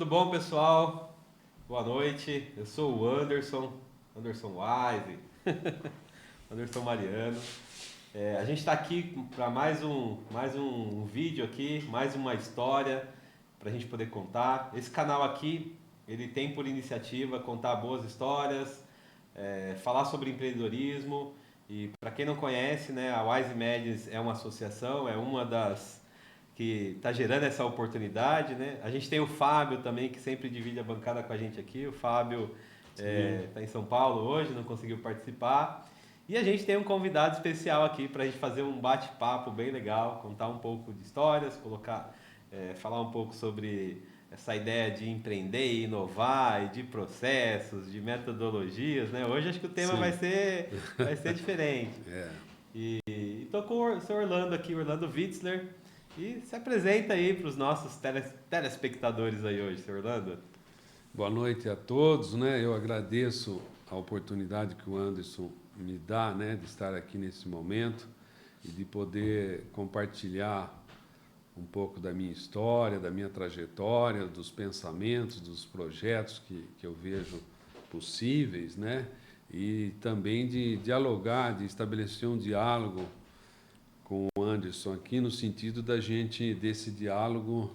bom, pessoal? Boa noite. Eu sou o Anderson Wise, Anderson Mariano. A gente está aqui para mais um vídeo aqui, mais uma história para a gente poder contar. Esse canal aqui, ele tem por iniciativa contar boas histórias, falar sobre empreendedorismo. E para quem não conhece, né, a Wise Medes é uma associação, é uma das que está gerando essa oportunidade, né? A gente tem o Fábio também, que sempre divide a bancada com a gente aqui. O Fábio está em São Paulo hoje, não conseguiu participar. E a gente tem um convidado especial aqui para a gente fazer um bate-papo bem legal, contar um pouco de histórias, falar um pouco sobre essa ideia de empreender e inovar, e de processos, de metodologias, né? Hoje acho que o tema vai ser diferente. E estou com o seu Orlando aqui, Orlando Witzler. E se apresenta aí para os nossos telespectadores aí hoje, seu Orlando. Boa noite a todos, né? Eu agradeço a oportunidade que o Anderson me dá, né, de estar aqui nesse momento e de poder compartilhar um pouco da minha história, da minha trajetória, dos pensamentos, dos projetos que eu vejo possíveis, né? E também de dialogar, de estabelecer um diálogo com o Anderson aqui, no sentido da gente, desse diálogo,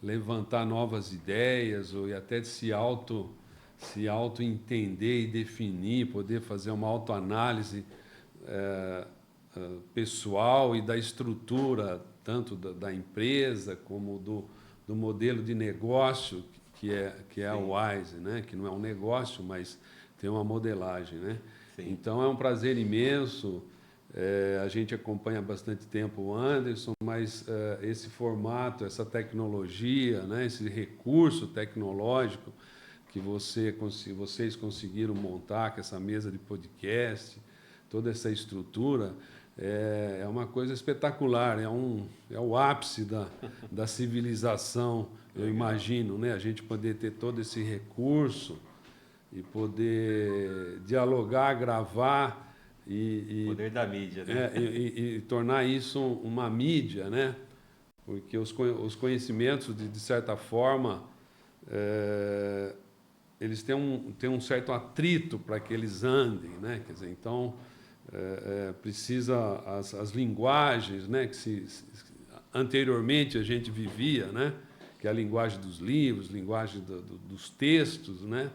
levantar novas ideias ou até de se auto-entender e definir, poder fazer uma autoanálise pessoal e da estrutura, tanto da empresa como do modelo de negócio que é a Wise, né? Que não é um negócio, mas tem uma modelagem, né? Sim. Então é um prazer imenso. A gente acompanha há bastante tempo o Anderson, mas esse formato, essa tecnologia, né, esse recurso tecnológico que vocês conseguiram montar, com essa mesa de podcast, toda essa estrutura, é uma coisa espetacular, é o ápice da civilização, eu imagino, né, a gente poder ter todo esse recurso e poder dialogar, gravar, Poder da mídia, né? e tornar isso uma mídia, né? Porque os conhecimentos, de certa forma, eles têm um certo atrito para que eles andem, né? Quer dizer, então, precisa as linguagens, né? Anteriormente a gente vivia, né? Que é a linguagem dos livros, linguagem dos textos, né?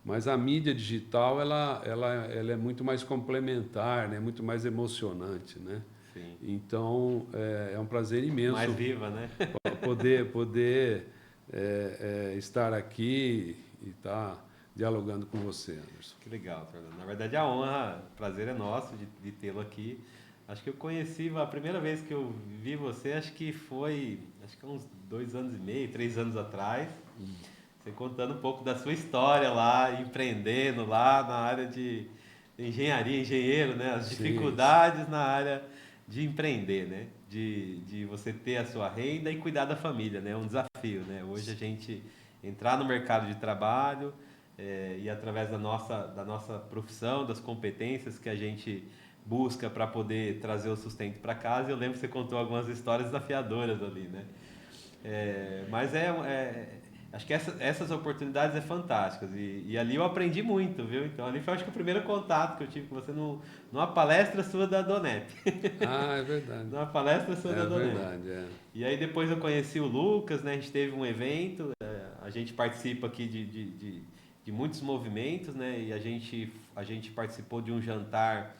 Mas a mídia digital ela é muito mais complementar, né? Muito mais emocionante, né? Sim. Então é um prazer imenso Mais viva, né? poder estar aqui e estar dialogando com você, Anderson. Que legal, Fernando. Na verdade, a honra, o prazer é nosso de tê-lo aqui. Acho que eu conheci, a primeira vez que eu vi você, acho que há uns 2 anos e meio, 3 anos atrás. Você contando um pouco da sua história lá, empreendendo lá na área de engenharia, engenheiro, né? As Sim, dificuldades na área de empreender, né? De você ter a sua renda e cuidar da família, né? É um desafio, né? Hoje a gente entrar no mercado de trabalho e através da nossa profissão, das competências que a gente busca para poder trazer o sustento para casa. Eu lembro que você contou algumas histórias desafiadoras ali, né? Mas acho que essas oportunidades é fantásticas e ali eu aprendi muito, viu? Então ali foi acho que o primeiro contato que eu tive com você numa palestra sua da Donep. ah, é verdade, Numa palestra sua da é Donep. verdade, é. E aí depois eu conheci o Lucas, né? A gente teve um evento, a gente participa aqui de muitos movimentos, né? E a gente participou de um jantar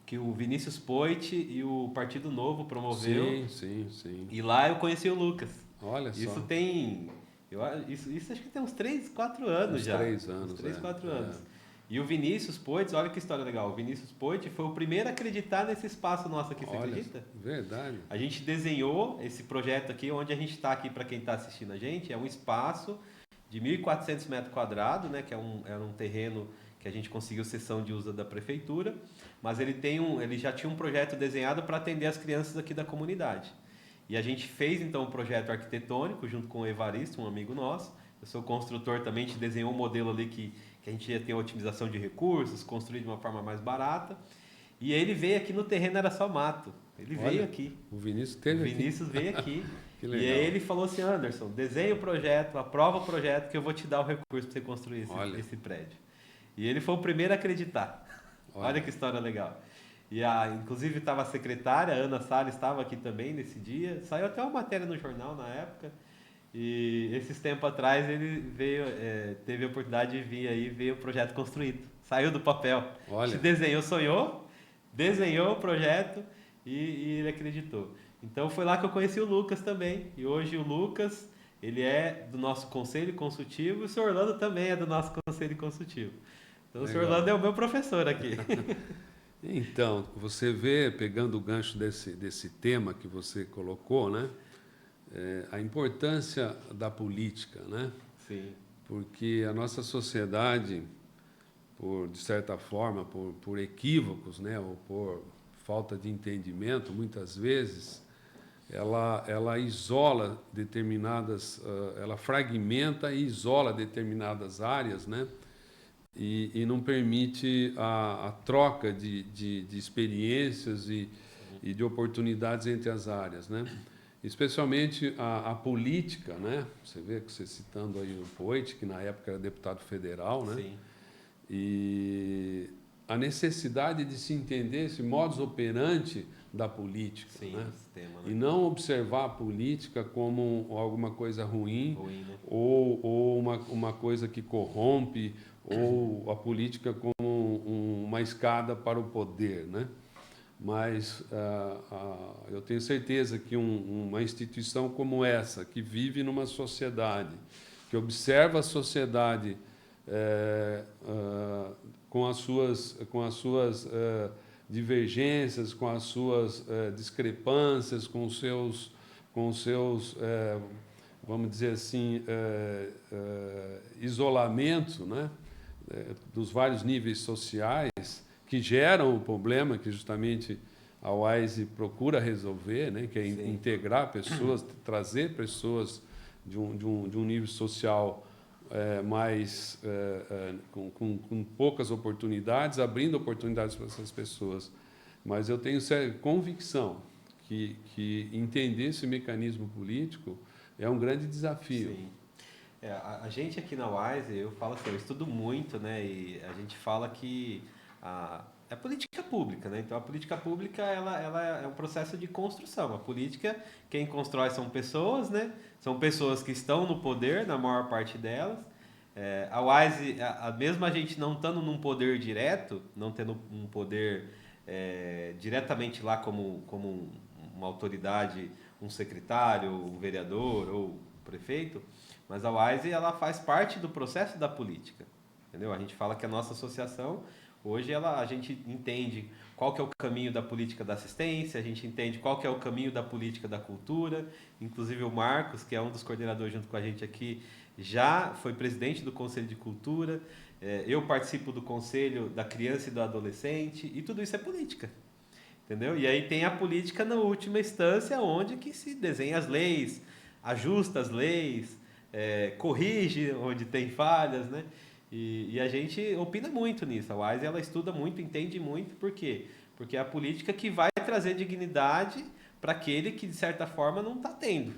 que o Vinícius Poit e o Partido Novo promoveu. Sim, sim, sim. E lá eu conheci o Lucas. Olha Isso só, tem. Isso acho que tem uns 3, 4 anos uns já. 3 anos, Uns 3, 4 anos. E o Vinícius Poit, olha que história legal. O Vinícius Poit foi o primeiro a acreditar nesse espaço nosso aqui, você Olha, acredita? verdade. A gente desenhou esse projeto aqui, onde a gente está aqui, para quem está assistindo a gente, é um espaço de 1.400 metros quadrados, né, que era um terreno que a gente conseguiu cessão de uso da prefeitura, mas ele já tinha um projeto desenhado para atender as crianças aqui da comunidade. E a gente fez então um projeto arquitetônico junto com o Evaristo, um amigo nosso. Eu sou construtor também, a gente desenhou um modelo ali que a gente ia ter otimização de recursos, construir de uma forma mais barata. E ele veio aqui no terreno, era só mato. Ele Olha, veio aqui. O Vinícius O teve Vinícius veio aqui. Que E legal. aí ele falou assim, Anderson, desenha o projeto, aprova o projeto que eu vou te dar o recurso para você construir esse prédio. E ele foi o primeiro a acreditar. Olha que história legal. E inclusive estava a secretária, a Ana Salles, estava aqui também nesse dia. Saiu até uma matéria no jornal na época. E esses tempos atrás ele veio, teve a oportunidade de vir aí, veio o projeto construído. Saiu do papel. Olha. Se desenhou, sonhou, desenhou o projeto e ele acreditou. Então foi lá que eu conheci o Lucas também. E hoje o Lucas, ele é do nosso conselho consultivo e o senhor Orlando também é do nosso conselho consultivo. Então o senhor Orlando é o meu professor aqui. Então, você vê, pegando o gancho desse tema que você colocou, né? A importância da política, né? Sim. Porque a nossa sociedade, de certa forma, por equívocos, né? Ou por falta de entendimento, muitas vezes, ela isola determinadas, ela fragmenta e isola determinadas áreas, né? E não permite a troca de experiências e de oportunidades entre as áreas, né? Especialmente a política, né? Você vê que você citando aí o Poit, que na época era deputado federal, né? Sim. E a necessidade de se entender esse modus operandi da política, Sim, né? Sistema, né? E não observar a política como alguma coisa ruim, né? ou uma coisa que corrompe, ou a política como uma escada para o poder, né? Mas eu tenho certeza que uma instituição como essa, que vive numa sociedade, que observa a sociedade com as suas divergências, com as suas discrepâncias, com os seus vamos dizer assim, isolamento, né? Dos vários níveis sociais que geram o problema que justamente a WISE procura resolver, né? Que é integrar pessoas, trazer pessoas de um nível social com poucas oportunidades, abrindo oportunidades para essas pessoas. Mas eu tenho convicção que entender esse mecanismo político é um grande desafio. Sim. A gente aqui na WISE, eu falo assim, eu estudo muito, né? E a gente fala que é política pública, né? Então a política pública ela é um processo de construção. A política, quem constrói são pessoas, né? São pessoas que estão no poder, na maior parte delas. A WISE, mesmo a gente não estando num poder direto, não tendo um poder diretamente lá como uma autoridade, um secretário, um vereador ou prefeito, mas a WISE ela faz parte do processo da política, entendeu? A gente fala que a nossa associação hoje a gente entende qual que é o caminho da política da assistência, a gente entende qual que é o caminho da política da cultura, inclusive o Marcos, que é um dos coordenadores junto com a gente aqui, já foi presidente do Conselho de Cultura, eu participo do Conselho da Criança e do Adolescente, e tudo isso é política. Entendeu? E aí tem a política na última instância, onde que se desenha as leis, ajusta as leis, corrige onde tem falhas, né? E a gente opina muito nisso. A WISE ela estuda muito, entende muito. Por quê? Porque é a política que vai trazer dignidade para aquele que, de certa forma, não está tendo.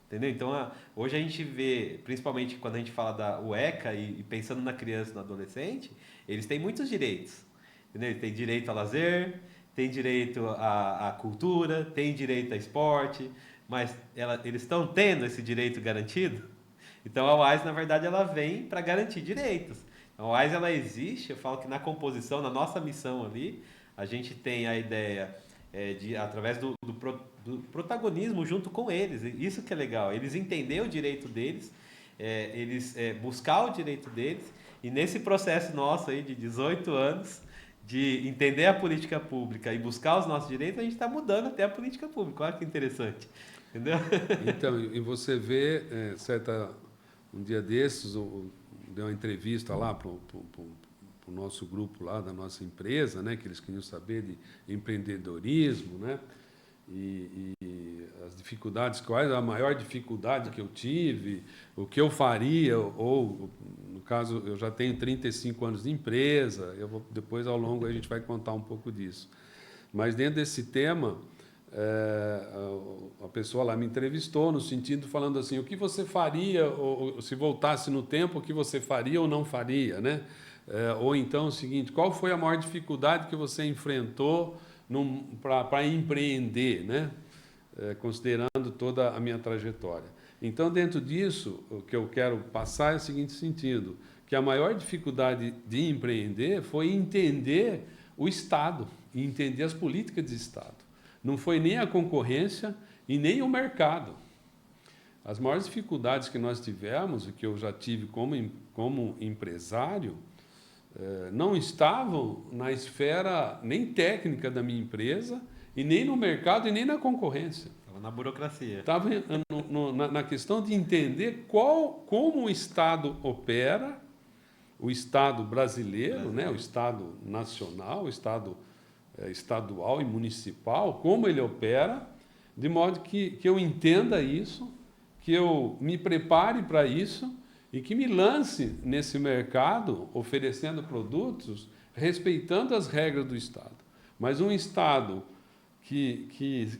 Entendeu? Então, hoje a gente vê, principalmente quando a gente fala da UECA e pensando na criança e no adolescente, eles têm muitos direitos. Entendeu? Eles têm direito a lazer, tem direito à cultura, tem direito a esporte, mas eles estão tendo esse direito garantido? Então a WISE, na verdade, ela vem para garantir direitos. Então, a WISE ela existe, eu falo que na composição, na nossa missão ali, a gente tem a ideia de, através do protagonismo junto com eles, isso que é legal, eles entender o direito deles, eles buscar o direito deles, e nesse processo nosso aí de 18 anos, de entender a política pública e buscar os nossos direitos, a gente está mudando até a política pública. Olha que interessante. Entendeu? Então, e você vê, um dia desses, deu uma entrevista lá para o nosso grupo lá da nossa empresa, né, que eles queriam saber de empreendedorismo, né, e as dificuldades, qual é a maior dificuldade que eu tive, o que eu faria, ou caso, eu já tenho 35 anos de empresa, depois, ao longo, a gente vai contar um pouco disso. Mas, dentro desse tema, a pessoa lá me entrevistou, no sentido, falando assim, o que você faria, ou, se voltasse no tempo, o que você faria ou não faria, né? Ou então, o seguinte, qual foi a maior dificuldade que você enfrentou para empreender, né? Considerando toda a minha trajetória. Então, dentro disso, o que eu quero passar é o seguinte sentido, que a maior dificuldade de empreender foi entender o Estado, e entender as políticas de Estado. Não foi nem a concorrência e nem o mercado. As maiores dificuldades que nós tivemos, e que eu já tive como empresário, não estavam na esfera nem técnica da minha empresa, e nem no mercado, e nem na concorrência. Estava na burocracia. Estava na questão de entender como o Estado opera, o Estado brasileiro, né, o Estado nacional, o Estado estadual e municipal, como ele opera, de modo que eu entenda isso, que eu me prepare para isso e que me lance nesse mercado oferecendo produtos, respeitando as regras do Estado. Mas um Estado que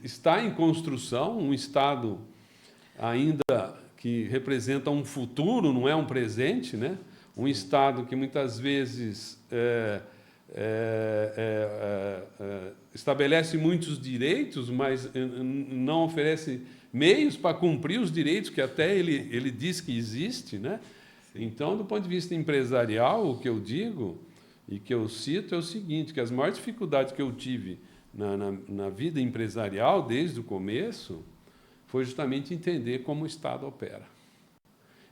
está em construção, um Estado ainda que representa um futuro, não é um presente, né? Um Estado que muitas vezes estabelece muitos direitos, mas não oferece meios para cumprir os direitos que até ele diz que existe, né? Então, do ponto de vista empresarial, o que eu digo e que eu cito é o seguinte, que as maiores dificuldades que eu tive na vida empresarial, desde o começo, foi justamente entender como o Estado opera.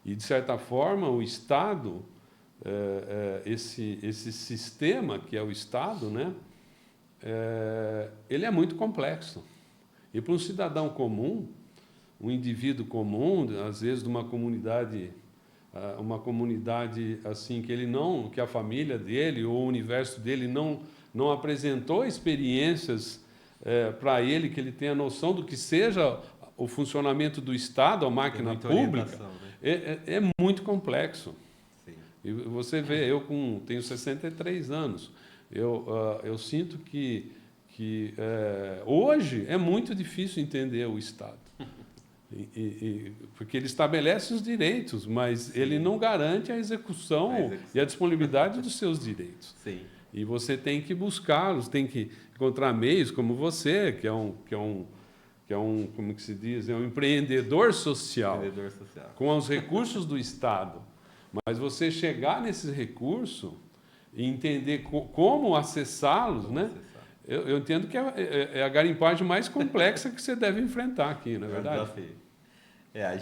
E, de certa forma, o Estado, esse sistema que é o Estado, né, ele é muito complexo. E para um cidadão comum, um indivíduo comum, às vezes de uma comunidade assim que a família dele ou o universo dele não apresentou experiências para ele, que ele tenha noção do que seja o funcionamento do Estado, a máquina pública, né? É muito complexo. Sim. E você vê, eu tenho 63 anos, eu sinto que hoje é muito difícil entender o Estado. Porque ele estabelece os direitos, mas ele não garante a execução e a disponibilidade dos seus direitos. Sim. E você tem que buscá-los, tem que encontrar meios como você, que é um como que se diz, é um empreendedor social, com os recursos do Estado. Mas você chegar nesses recursos e entender como acessá-los, né? Eu entendo que é a garimpagem mais complexa que você deve enfrentar aqui, não é verdade? A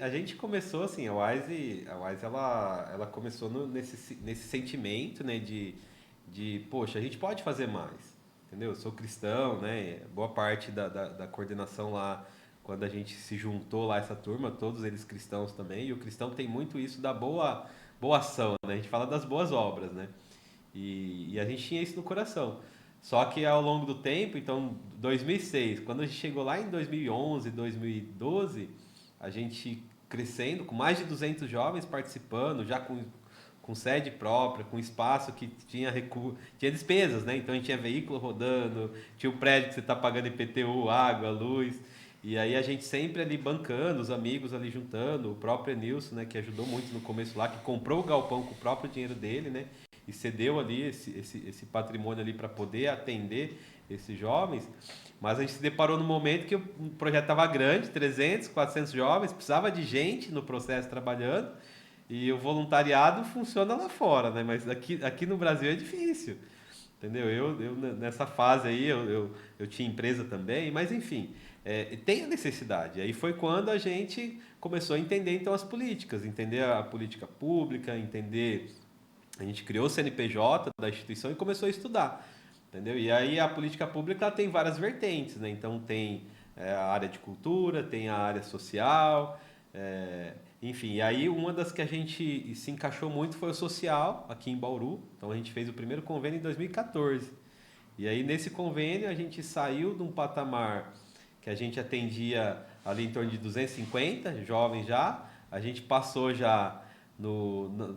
gente começou assim, a Wise ela começou nesse sentimento, né, de poxa, a gente pode fazer mais, entendeu? Eu sou cristão, né? Boa parte da coordenação lá, quando a gente se juntou lá, essa turma, todos eles cristãos também, e o cristão tem muito isso da boa ação, né? A gente fala das boas obras, né? E a gente tinha isso no coração. Só que ao longo do tempo, então, 2006, quando a gente chegou lá em 2011, 2012, a gente crescendo, com mais de 200 jovens participando, já com sede própria, com espaço que tinha despesas, né? Então a gente tinha veículo rodando, tinha o prédio que você está pagando IPTU, água, luz, e aí a gente sempre ali bancando, os amigos ali juntando, o próprio Enilson, né, que ajudou muito no começo lá, que comprou o galpão com o próprio dinheiro dele, né? E cedeu ali esse patrimônio ali para poder atender esses jovens, mas a gente se deparou no momento que o projeto estava grande, 300, 400 jovens, precisava de gente no processo trabalhando, e o voluntariado funciona lá fora, né? Mas aqui no Brasil é difícil, entendeu? Eu nessa fase aí, eu tinha empresa também, mas enfim, tem a necessidade. Aí foi quando a gente começou a entender então as políticas, entender a política pública, a gente criou o CNPJ da instituição e começou a estudar, entendeu? E aí a política pública tem várias vertentes, né? Então tem a área de cultura, tem a área social, enfim. E aí uma das que a gente se encaixou muito foi o social, aqui em Bauru. Então a gente fez o primeiro convênio em 2014. E aí nesse convênio a gente saiu de um patamar que a gente atendia ali em torno de 250 jovens já, a gente passou já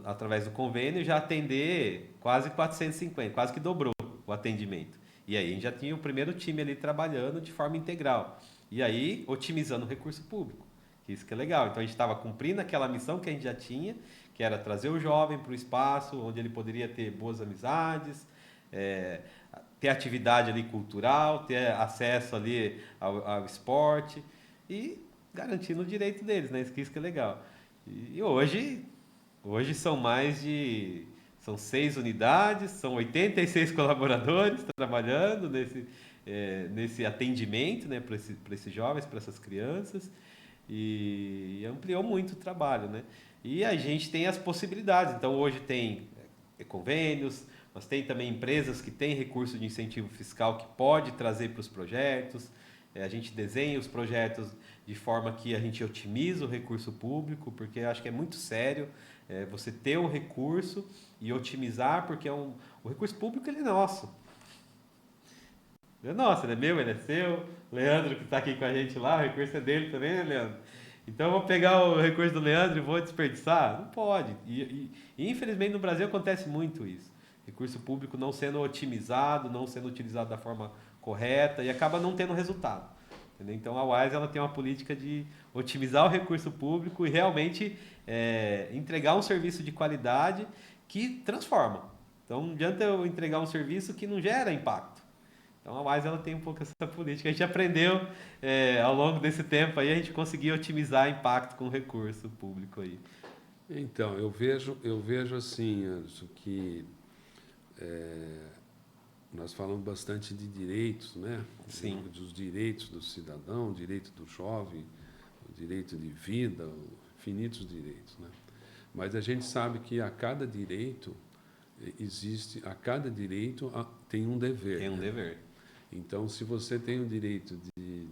através do convênio, já atender quase 450, quase que dobrou o atendimento. E aí a gente já tinha o primeiro time ali trabalhando de forma integral. E aí, otimizando o recurso público. Isso que é legal. Então a gente estava cumprindo aquela missão que a gente já tinha, que era trazer o jovem para o espaço, onde ele poderia ter boas amizades, é, ter atividade ali cultural, ter acesso ali ao esporte e garantindo o direito deles, né? Isso que é legal. E hoje são 6 unidades, são 86 colaboradores trabalhando nesse atendimento, né, para esses jovens, para essas crianças, e ampliou muito o trabalho, né? E a gente tem as possibilidades. Então hoje tem convênios, mas tem também empresas que têm recurso de incentivo fiscal que pode trazer para os projetos. A gente desenha os projetos de forma que a gente otimiza o recurso público, porque eu acho que é muito sério você ter um recurso e otimizar, porque o recurso público ele é nosso. Ele é nosso, ele é meu, ele é seu. Leandro que está aqui com a gente lá, o recurso é dele também, né, Leandro? Então eu vou pegar o recurso do Leandro e vou desperdiçar? Não pode. E infelizmente no Brasil acontece muito isso. Recurso público não sendo otimizado, não sendo utilizado da forma correta e acaba não tendo resultado. Entendeu? Então a Wise ela tem uma política de otimizar o recurso público e realmente entregar um serviço de qualidade que transforma. Então não adianta eu entregar um serviço que não gera impacto. Então a Wise ela tem um pouco essa política. A gente aprendeu ao longo desse tempo aí, a gente conseguiu otimizar impacto com o recurso público aí. Então, eu vejo assim, Anderson, que nós falamos bastante de direitos, né? Sim. Dos direitos do cidadão, o direito do jovem, o direito de vida, infinitos direitos, né? Mas a gente sabe que a cada direito tem um dever. Tem um dever. Então, se você tem o direito de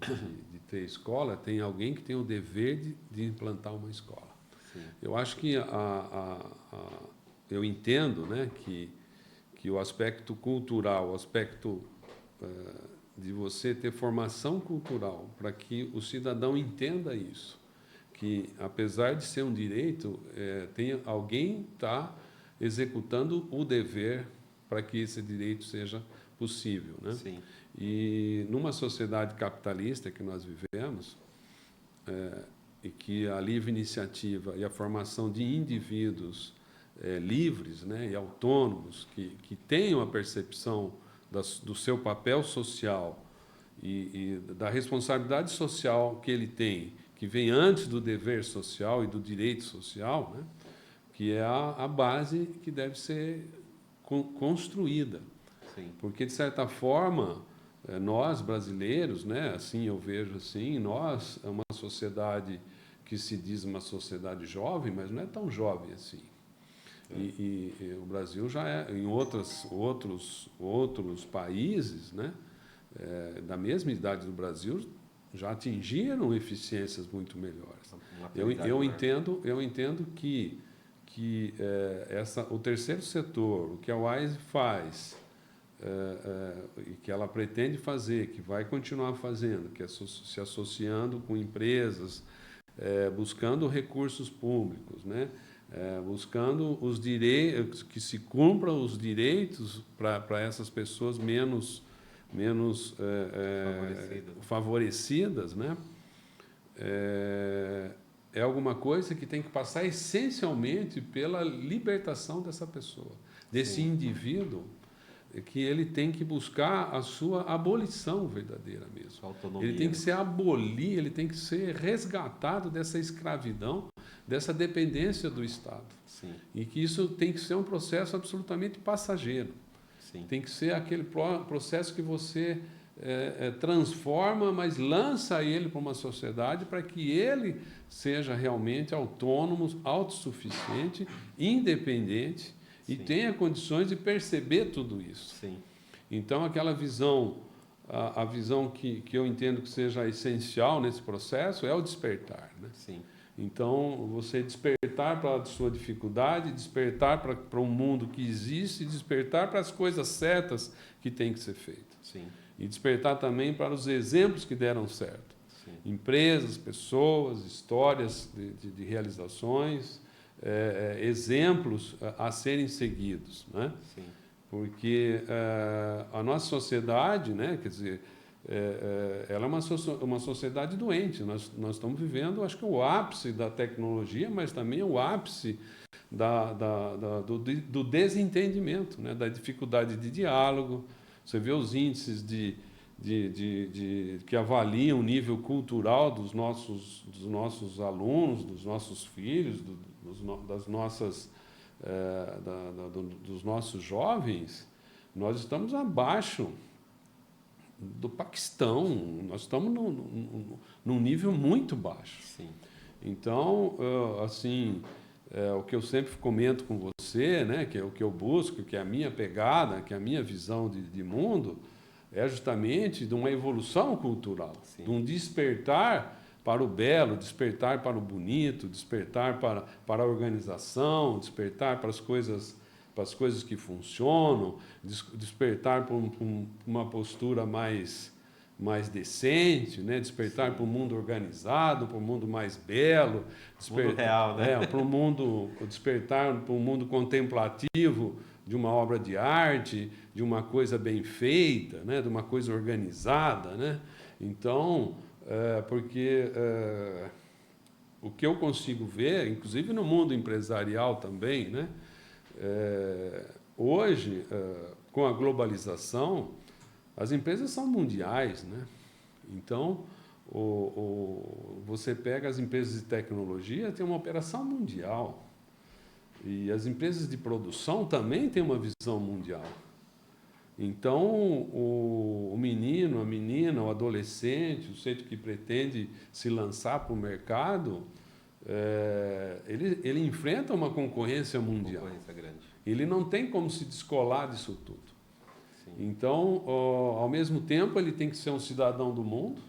ter escola, tem alguém que tem o dever de implantar uma escola. Sim. Eu acho que eu entendo, né, que o aspecto cultural, o aspecto de você ter formação cultural, para que o cidadão entenda isso, que apesar de ser um direito, tem alguém está executando o dever para que esse direito seja possível, né? Sim. E numa sociedade capitalista que nós vivemos, e que a livre iniciativa e a formação de indivíduos livres, né, e autônomos, que tenham a percepção do seu papel social e da responsabilidade social que ele tem, que vem antes do dever social e do direito social, né, que é a base que deve ser construída. Sim. Porque, de certa forma, nós brasileiros, né, assim eu vejo assim, nós é uma sociedade que se diz uma sociedade jovem, mas não é tão jovem assim. E o Brasil já é, em outros países, né, da mesma idade do Brasil, já atingiram eficiências muito melhores. Eu entendo que o terceiro setor, o que a Wise faz, e que ela pretende fazer, que vai continuar fazendo, que é se associando com empresas, buscando recursos públicos, né? Buscando os direitos, que se cumpram os direitos para essas pessoas menos favorecidas, né? É alguma coisa que tem que passar essencialmente pela libertação dessa pessoa, desse Sim. indivíduo, que ele tem que buscar a sua abolição verdadeira mesmo. Autonomia. Ele tem que ele tem que ser resgatado dessa escravidão, dessa dependência do Estado. Sim. E que isso tem que ser um processo absolutamente passageiro. Sim. Tem que ser aquele processo que você transforma, mas lança ele para uma sociedade para que ele seja realmente autônomo, autossuficiente, independente, e Sim. tenha condições de perceber tudo isso. Sim. Então, aquela visão, a visão que eu entendo que seja essencial nesse processo é o despertar, né? Sim. Então, você despertar para a sua dificuldade, despertar para um mundo que existe, despertar para as coisas certas que têm que ser feitas. Sim. E despertar também para os exemplos que deram certo. Sim. Empresas, pessoas, histórias de realizações, exemplos a serem seguidos, né? Sim. Porque a nossa sociedade, né, quer dizer, ela é uma sociedade doente. Nós estamos vivendo, acho que o ápice da tecnologia, mas também o ápice do desentendimento, né, da dificuldade de diálogo. Você vê os índices que avaliam o nível cultural dos nossos alunos, dos nossos filhos, das nossas dos nossos jovens. Nós estamos abaixo do Paquistão, nós estamos num nível muito baixo. Sim. Então, assim, o que eu sempre comento com você, né, que é o que eu busco, que é a minha pegada, que é a minha visão de mundo, é justamente de uma evolução cultural, Sim. de um despertar para o belo, despertar para o bonito, despertar para a organização, despertar para as coisas que funcionam, despertar para uma postura mais decente, né? Despertar para um mundo organizado, para um mundo mais belo, mundo real, né? Despertar para um mundo contemplativo de uma obra de arte, de uma coisa bem feita, né? De uma coisa organizada, né? Então, porque o que eu consigo ver, inclusive no mundo empresarial também, né? Hoje, com a globalização, as empresas são mundiais, né? Então, você pega as empresas de tecnologia, tem uma operação mundial. E as empresas de produção também têm uma visão mundial. Então, o menino, a menina, o adolescente, o sujeito que pretende se lançar para o mercado, ele enfrenta uma concorrência mundial. Concorrência grande. Ele não tem como se descolar disso tudo. Sim. Então, ao mesmo tempo, ele tem que ser um cidadão do mundo,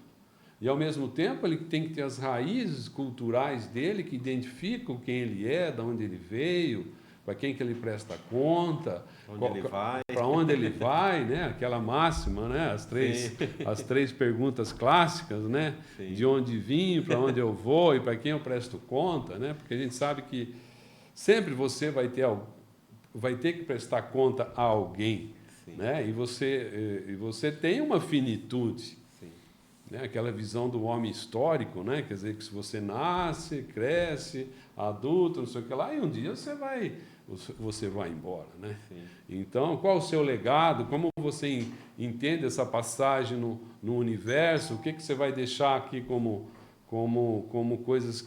e ao mesmo tempo ele tem que ter as raízes culturais dele, que identificam quem ele é, de onde ele veio, para quem que ele presta conta, para onde ele vai, né? Aquela máxima, né? As três perguntas clássicas, né? Sim. De onde vim, para onde eu vou e para quem eu presto conta, né? Porque a gente sabe que sempre você vai ter que prestar conta a alguém, né? E você tem uma finitude. Né, aquela visão do homem histórico, né? Quer dizer, que se você nasce, cresce, adulto, não sei o que lá, e um dia você vai embora, né? Sim. Então, qual o seu legado? Como você entende essa passagem no universo? O que você vai deixar aqui como coisas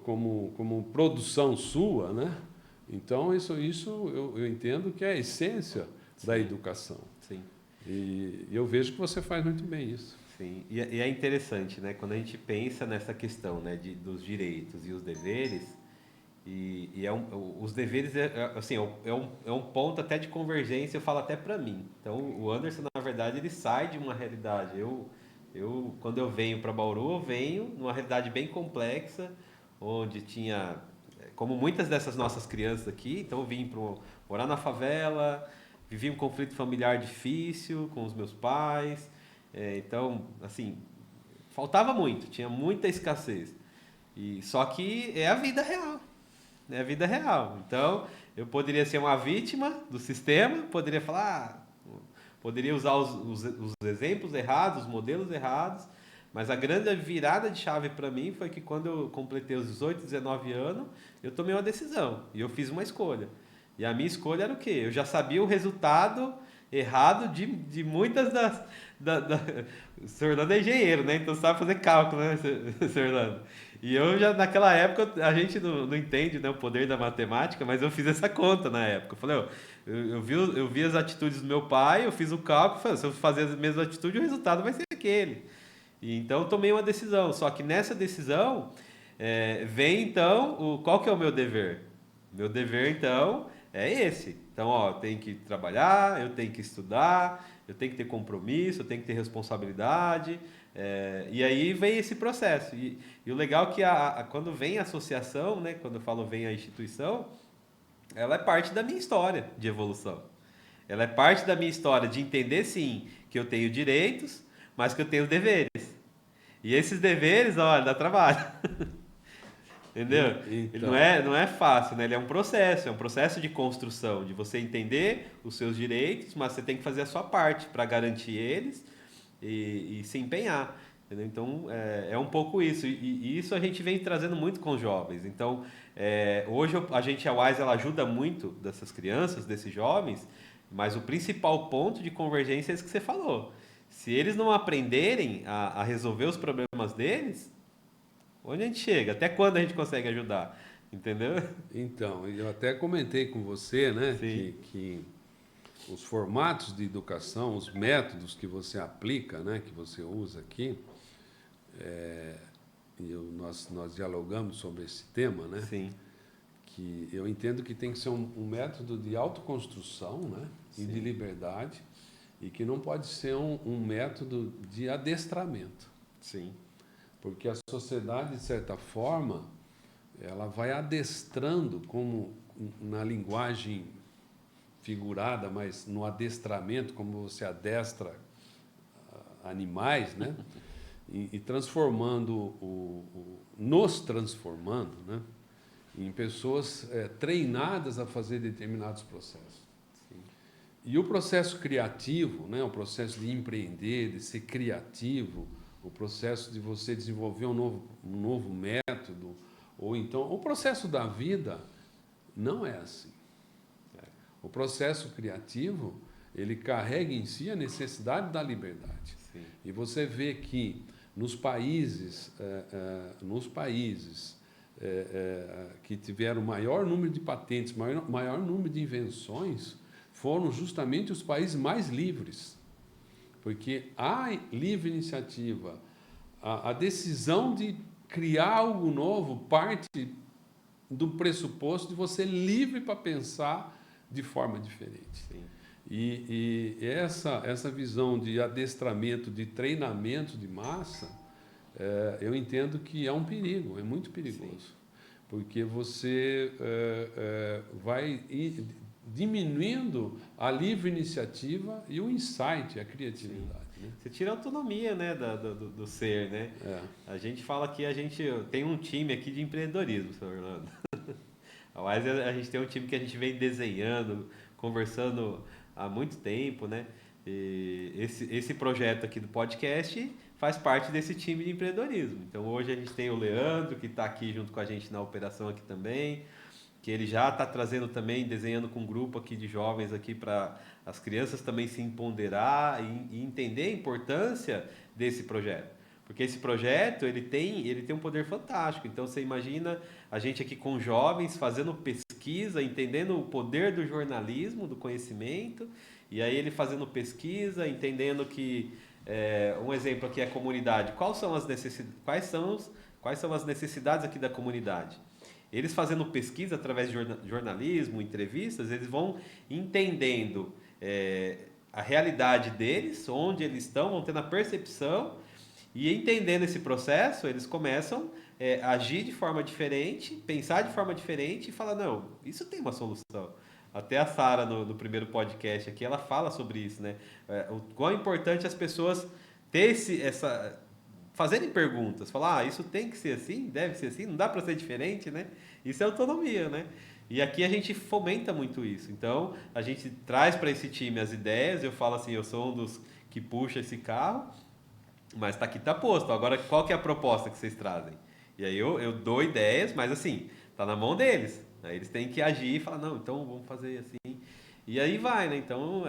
como produção sua, né? Então, isso eu entendo que é a essência da educação. Sim. E eu vejo que você faz muito bem isso. Sim, e é interessante, né? Quando a gente pensa nessa questão, né, dos direitos e os deveres, os deveres assim, é um ponto até de convergência, eu falo até para mim. Então, o Anderson, na verdade, ele sai de uma realidade. Quando eu venho para Bauru, eu venho numa realidade bem complexa, onde tinha, como muitas dessas nossas crianças aqui, então eu vim para morar na favela, vivi um conflito familiar difícil com os meus pais. Então, assim, faltava muito, tinha muita escassez. Só que é a vida real. É a vida real. Então, eu poderia ser uma vítima do sistema, poderia falar, poderia usar os exemplos errados, os modelos errados, mas a grande virada de chave para mim foi que quando eu completei os 18, 19 anos, eu tomei uma decisão e eu fiz uma escolha. E a minha escolha era o quê? Eu já sabia o resultado errado de muitas das... O Sr. Orlando é engenheiro, né? Então sabe fazer cálculo, né, Sr. Orlando? E eu já, naquela época, a gente não entende, né, o poder da matemática, mas eu fiz essa conta na época. Eu falei, eu vi as atitudes do meu pai, eu fiz o cálculo, falei, se eu fazer as mesmas atitudes, o resultado vai ser aquele. E então eu tomei uma decisão, só que nessa decisão vem então, qual que é o meu dever? Meu dever, então, é esse. Então, eu tenho que trabalhar, eu tenho que estudar, eu tenho que ter compromisso, eu tenho que ter responsabilidade. E aí vem esse processo. E o legal é que quando vem a associação, né, quando eu falo vem a instituição, ela é parte da minha história de evolução. Ela é parte da minha história de entender, sim, que eu tenho direitos, mas que eu tenho deveres. E esses deveres, olha, dá trabalho. Entendeu? Ele Então, não é fácil, né? Ele é um processo de construção, de você entender os seus direitos, mas você tem que fazer a sua parte para garantir eles e se empenhar. Entendeu? Então, é um pouco isso. E isso a gente vem trazendo muito com os jovens. Então, hoje a WISE ela ajuda muito dessas crianças, desses jovens, mas o principal ponto de convergência é isso que você falou. Se eles não aprenderem a resolver os problemas deles, onde a gente chega? Até quando a gente consegue ajudar? Entendeu? então, eu até comentei com você, né, Sim, que os formatos de educação, os métodos que você aplica, né, que você usa aqui, nós dialogamos sobre esse tema, né, sim, que eu entendo que tem que ser um método de autoconstrução, né, e de sim, liberdade, e que não pode ser um método de adestramento, sim, porque a sociedade, de certa forma, ela vai adestrando, como na linguagem figurada, mas no adestramento, como você adestra animais, né? E transformando nos transformando, né? Em pessoas treinadas a fazer determinados processos. sim, E o processo criativo, né? O processo de empreender, de ser criativo, o processo de você desenvolver um novo método, ou então o processo da vida não é assim. O processo criativo, ele carrega em si a necessidade da liberdade. sim, E você vê que nos países, que tiveram maior número de patentes, maior número de invenções, foram justamente os países mais livres. Porque a livre iniciativa, a decisão de criar algo novo parte do pressuposto de você livre para pensar de forma diferente. sim, E essa visão de adestramento, de treinamento de massa, eu entendo que é um perigo, é muito perigoso. sim. Porque você vai diminuindo a livre iniciativa e o insight, a criatividade. Né? Você tira a autonomia, né, do ser, né? A gente fala que a gente tem um time aqui de empreendedorismo, seu Orlando. Mas a gente tem um time que a gente vem desenhando, conversando há muito tempo, né? E esse projeto aqui do podcast faz parte desse time de empreendedorismo. Então hoje a gente tem o Leandro, que está aqui junto com a gente na operação aqui também, que ele já está trazendo também, desenhando com um grupo aqui de jovens aqui para as crianças também se empoderar e entender a importância desse projeto. Porque esse projeto, ele tem um poder fantástico. Então, você imagina a gente aqui com jovens fazendo pesquisa, entendendo o poder do jornalismo, do conhecimento, e aí ele fazendo pesquisa, entendendo que, um exemplo aqui é a comunidade. Quais são as necessidades aqui da comunidade? Eles fazendo pesquisa através de jornalismo, entrevistas, eles vão entendendo a realidade deles, onde eles estão, vão tendo a percepção e entendendo esse processo, eles começam a agir de forma diferente, pensar de forma diferente e falar, não, isso tem uma solução. Até a Sara, no primeiro podcast aqui, ela fala sobre isso, né? O quão é importante as pessoas fazerem perguntas, falar, isso tem que ser assim, deve ser assim, não dá para ser diferente, né? Isso é autonomia, né? E aqui a gente fomenta muito isso. Então, a gente traz para esse time as ideias, eu falo assim, eu sou um dos que puxa esse carro, mas tá aqui, tá posto. Agora, qual que é a proposta que vocês trazem? E aí eu dou ideias, mas assim, tá na mão deles. Aí eles têm que agir e falar, não, então vamos fazer assim. E aí vai, né? Então,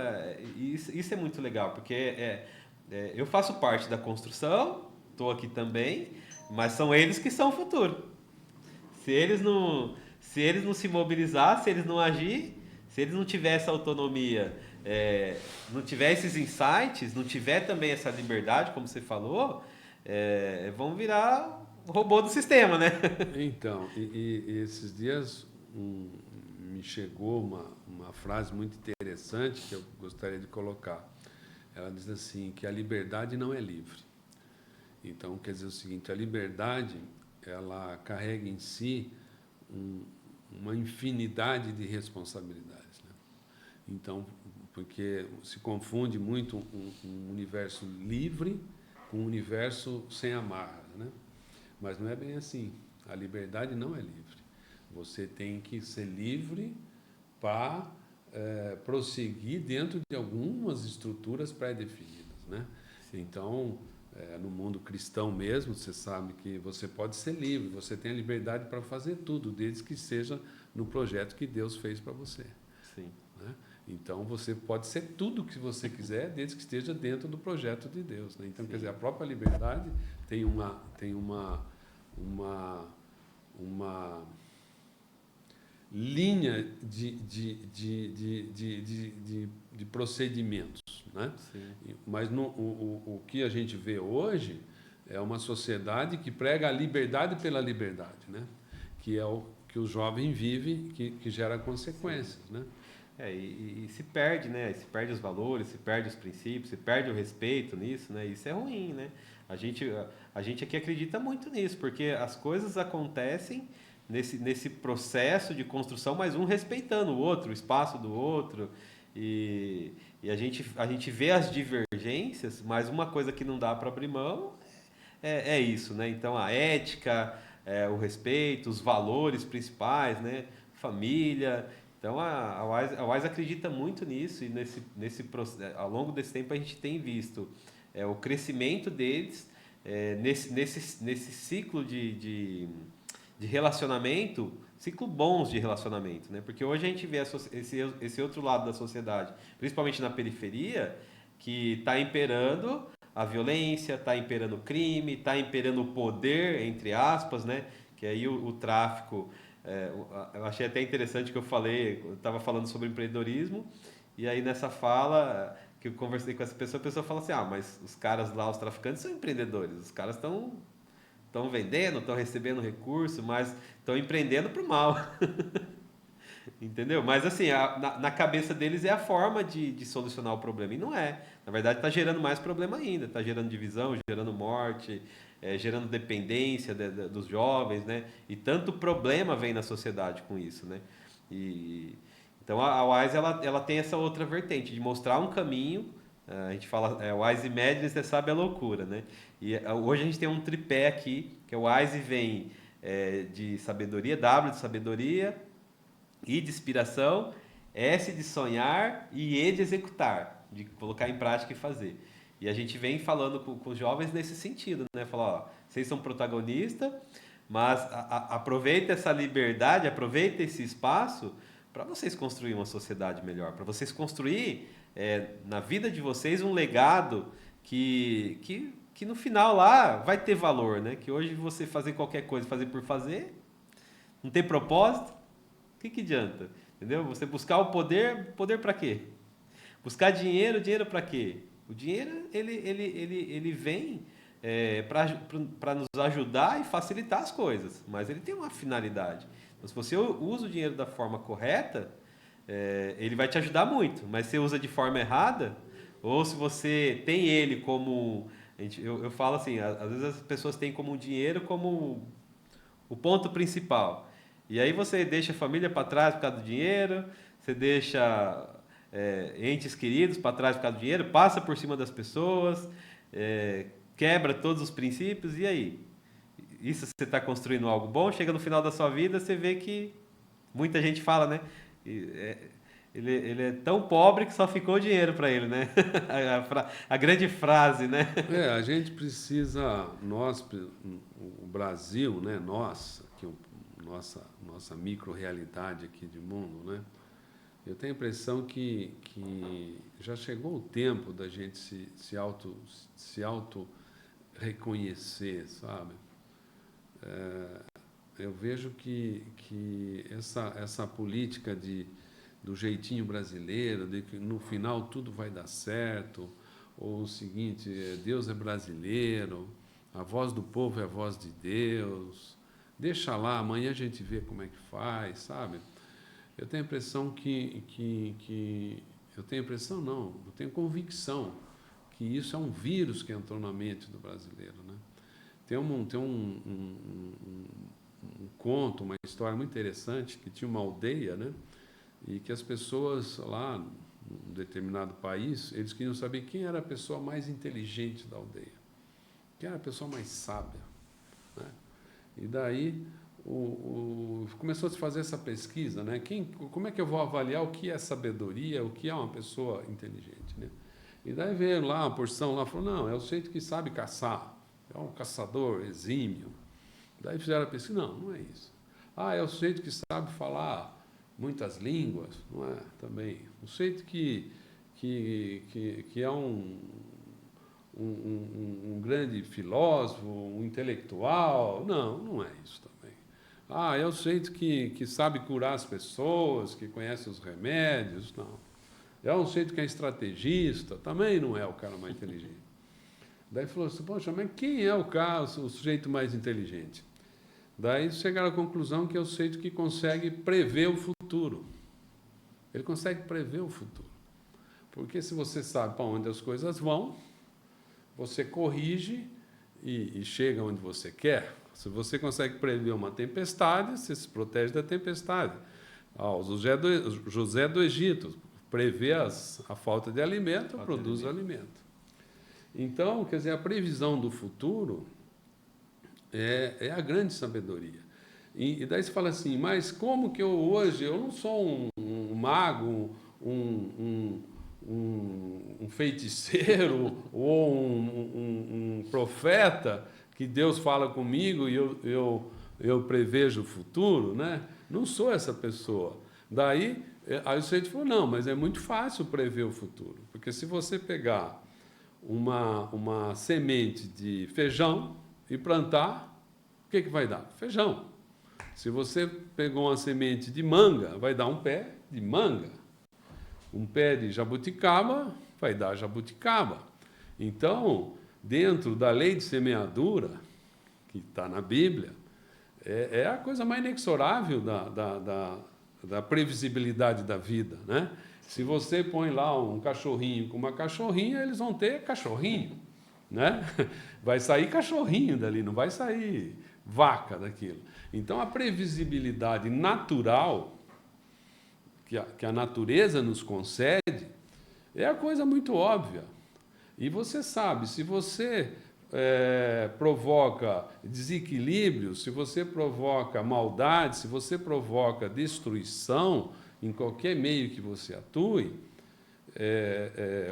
isso é muito legal, porque eu faço parte da construção, estou aqui também, mas são eles que são o futuro. Se eles não se mobilizar, se eles não agir, se eles não tiver essa autonomia, não tiver esses insights, não tiver também essa liberdade, como você falou, vão virar robô do sistema, né? Então, e esses dias me chegou uma frase muito interessante que eu gostaria de colocar. Ela diz assim, que a liberdade não é livre. Então, quer dizer o seguinte, a liberdade, ela carrega em si uma infinidade de responsabilidades. Né? Então, porque se confunde muito um universo livre com um universo sem amarras, né? Mas não é bem assim. A liberdade não é livre. Você tem que ser livre para prosseguir dentro de algumas estruturas pré-definidas, né? Então, no mundo cristão mesmo, você sabe que você pode ser livre, você tem a liberdade para fazer tudo, desde que seja no projeto que Deus fez para você. Sim. Né? Então, você pode ser tudo o que você quiser, desde que esteja dentro do projeto de Deus. Né? Então, quer dizer, a própria liberdade tem uma linha de procedimentos, né? Mas o que a gente vê hoje é uma sociedade que prega a liberdade pela liberdade, né? Que é o que o jovem vive, que gera consequências, né? E se perde, né? Se perde os valores, se perde os princípios, se perde o respeito nisso, né? Isso é ruim, né? A gente aqui acredita muito nisso, porque as coisas acontecem nesse processo de construção, mas um respeitando o outro, o espaço do outro. E a gente vê as divergências, mas uma coisa que não dá para abrir mão é isso, né? Então a ética, o respeito, os valores principais, né? Família. Então a Wise acredita muito nisso e ao longo desse tempo a gente tem visto o crescimento deles nesse ciclo de relacionamento, ciclo bons de relacionamento, né? Porque hoje a gente vê esse outro lado da sociedade, principalmente na periferia, que está imperando a violência, está imperando o crime, está imperando o poder, entre aspas, né? Que aí o tráfico, eu achei até interessante que eu estava falando sobre empreendedorismo, e aí nessa fala que eu conversei com essa pessoa, a pessoa fala assim, mas os caras lá, os traficantes, são empreendedores, os caras estão vendendo, estão recebendo recurso, mas estão empreendendo para o mal. Entendeu? Mas assim, na cabeça deles é a forma de solucionar o problema. E não é. Na verdade, está gerando mais problema ainda. Está gerando divisão, gerando morte, gerando dependência dos jovens, né? E tanto problema vem na sociedade com isso, né? Então a Wise ela tem essa outra vertente de mostrar um caminho. A gente fala, Wise Imagine, você sabe a loucura, né? E hoje a gente tem um tripé aqui, que é o Wise vem de sabedoria, W de sabedoria, I de inspiração, S de sonhar e E de executar, de colocar em prática e fazer. E a gente vem falando com os jovens nesse sentido, né? Falar, vocês são protagonistas, mas aproveita essa liberdade, aproveita esse espaço para vocês construir uma sociedade melhor, para vocês construir na vida de vocês um legado que no final lá vai ter valor, né? Que hoje você fazer qualquer coisa, fazer por fazer, não tem propósito, o que adianta? Entendeu? Você buscar o poder para quê? Buscar dinheiro para quê? O dinheiro ele vem para nos ajudar e facilitar as coisas, mas ele tem uma finalidade. Então, se você usa o dinheiro da forma correta, ele vai te ajudar muito, mas se você usa de forma errada, ou se você tem ele como... eu falo assim, às vezes as pessoas têm como dinheiro como o ponto principal. E aí você deixa a família para trás por causa do dinheiro, você deixa entes queridos para trás por causa do dinheiro, passa por cima das pessoas, quebra todos os princípios, e aí? Isso você está construindo algo bom, chega no final da sua vida, você vê que muita gente fala, né? Ele é tão pobre que só ficou dinheiro para ele, né? A grande frase, né? A gente precisa, o Brasil, né? Nós, aqui, nossa micro-realidade aqui de mundo, né? Eu tenho a impressão que já chegou o tempo da gente se auto reconhecer, sabe? Eu vejo que essa política do jeitinho brasileiro, de que no final tudo vai dar certo, ou o seguinte, Deus é brasileiro, a voz do povo é a voz de Deus, deixa lá, amanhã a gente vê como é que faz, sabe? Eu tenho a impressão eu tenho impressão não, eu tenho convicção que isso é um vírus que entrou na mente do brasileiro, né? Tem um conto, uma história muito interessante, que tinha uma aldeia, né? E que as pessoas lá, num determinado país, eles queriam saber quem era a pessoa mais inteligente da aldeia, quem era a pessoa mais sábia, né? E daí começou a se fazer essa pesquisa, né? Como é que eu vou avaliar o que é sabedoria, o que é uma pessoa inteligente, né? E daí veio lá uma porção lá, falou, não, é o sujeito que sabe caçar, é um caçador exímio. Daí fizeram a pesquisa, não é isso. É o sujeito que sabe falar muitas línguas, não é? Também. O sujeito que é um grande filósofo, um intelectual. Não é isso também. É o sujeito que sabe curar as pessoas, que conhece os remédios. Não. É um sujeito que é estrategista, também não é o cara mais inteligente. Daí falou assim, poxa, mas quem é o sujeito mais inteligente? Daí chegaram à conclusão que é o sujeito que consegue prever o futuro. Ele consegue prever o futuro. Porque se você sabe para onde as coisas vão, você corrige e chega onde você quer. Se você consegue prever uma tempestade, você se protege da tempestade. O José do Egito prevê a falta de alimento, produz o alimento. Então, quer dizer, a previsão do futuro é a grande sabedoria. E daí você fala assim, mas como que hoje eu não sou um mago, um feiticeiro ou um profeta que Deus fala comigo e eu prevejo o futuro, né? Não sou essa pessoa. Daí, aí o sujeito falou, não, mas é muito fácil prever o futuro, porque se você pegar uma semente de feijão e plantar, o que vai dar? Feijão. Se você pegou uma semente de manga, vai dar um pé de manga. Um pé de jabuticaba vai dar jabuticaba. Então, dentro da lei de semeadura, que está na Bíblia, é a coisa mais inexorável da previsibilidade da vida, né? Se você põe lá um cachorrinho com uma cachorrinha, eles vão ter cachorrinho, né? Vai sair cachorrinho dali, não vai sair vaca daquilo. Então, a previsibilidade natural que a natureza nos concede é a coisa muito óbvia. E você sabe, se você provoca desequilíbrio, se você provoca maldade, se você provoca destruição em qualquer meio que você atue,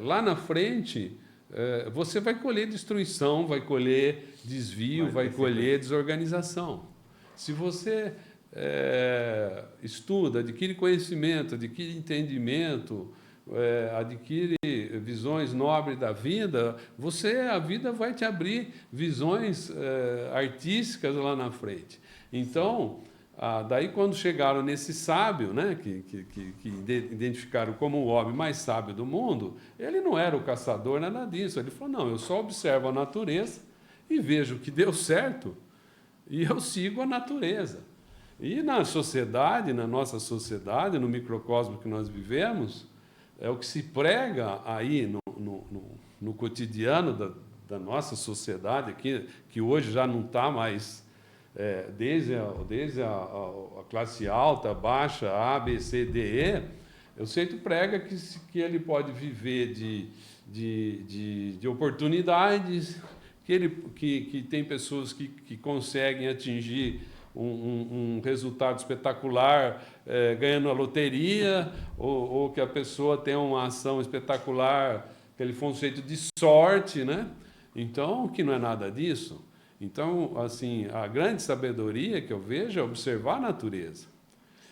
lá na frente você vai colher destruição, vai colher desvio, vai colher desorganização. Se você estuda, adquire conhecimento, adquire entendimento, adquire visões nobres da vida, a vida vai te abrir visões artísticas lá na frente. Então, daí quando chegaram nesse sábio, né, que identificaram como o homem mais sábio do mundo, ele não era o caçador, nada disso. Ele falou, não, eu só observo a natureza e vejo que deu certo e eu sigo a natureza. E na sociedade, na nossa sociedade, no microcosmo que nós vivemos, é o que se prega aí no cotidiano da nossa sociedade aqui, que hoje já não está mais, desde a classe alta, baixa, A, B, C, D, E, eu sempre prega que ele pode viver de oportunidades, que tem pessoas que conseguem atingir um resultado espetacular ganhando a loteria, ou que a pessoa tem uma ação espetacular, que ele foi um sujeito de sorte, né? Então, que não é nada disso. Então, assim, a grande sabedoria que eu vejo é observar a natureza.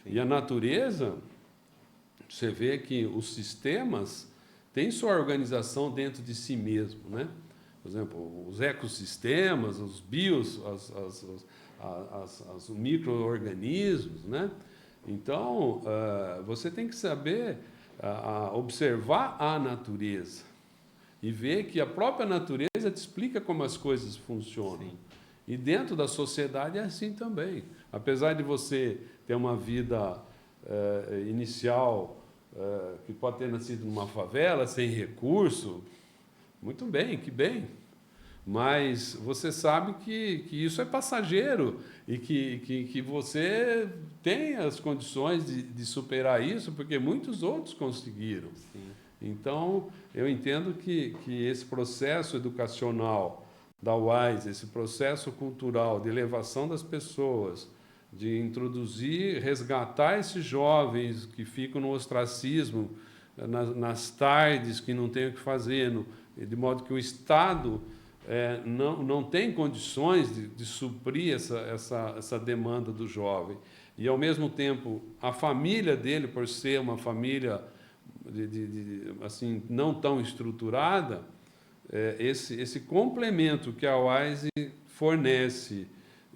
Sim. E a natureza, você vê que os sistemas têm sua organização dentro de si mesmo, né? Por exemplo, os ecossistemas, os bios, os micro-organismos, né? Então, você tem que saber observar a natureza e ver que a própria natureza te explica como as coisas funcionam. Sim. E dentro da sociedade é assim também. Apesar de você ter uma vida inicial que pode ter nascido numa favela, sem recurso, muito bem, que bem. Mas você sabe que isso é passageiro e que você tem as condições de superar isso, porque muitos outros conseguiram. Sim. Então, eu entendo que esse processo educacional da UAIS, esse processo cultural de elevação das pessoas, de introduzir, resgatar esses jovens que ficam no ostracismo, nas tardes que não tem o que fazer, de modo que o Estado não tem condições de suprir essa demanda do jovem. E, ao mesmo tempo, a família dele, por ser uma família assim, não tão estruturada, esse complemento que a WISE fornece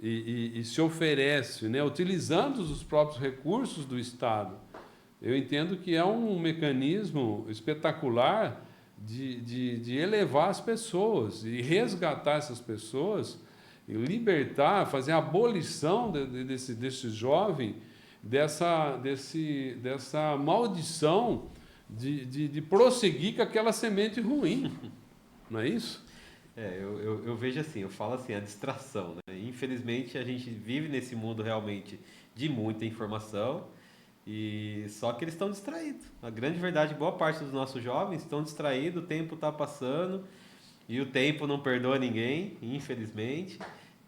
e se oferece, né, utilizando os próprios recursos do Estado, eu entendo que é um mecanismo espetacular de elevar as pessoas e resgatar essas pessoas, e libertar, fazer a abolição desse jovem, dessa maldição de prosseguir com aquela semente ruim. Não é isso? Eu vejo assim, eu falo assim, a distração, né? Infelizmente a gente vive nesse mundo realmente de muita informação e só que eles estão distraídos. A grande verdade, boa parte dos nossos jovens estão distraídos, o tempo está passando e o tempo não perdoa ninguém, infelizmente.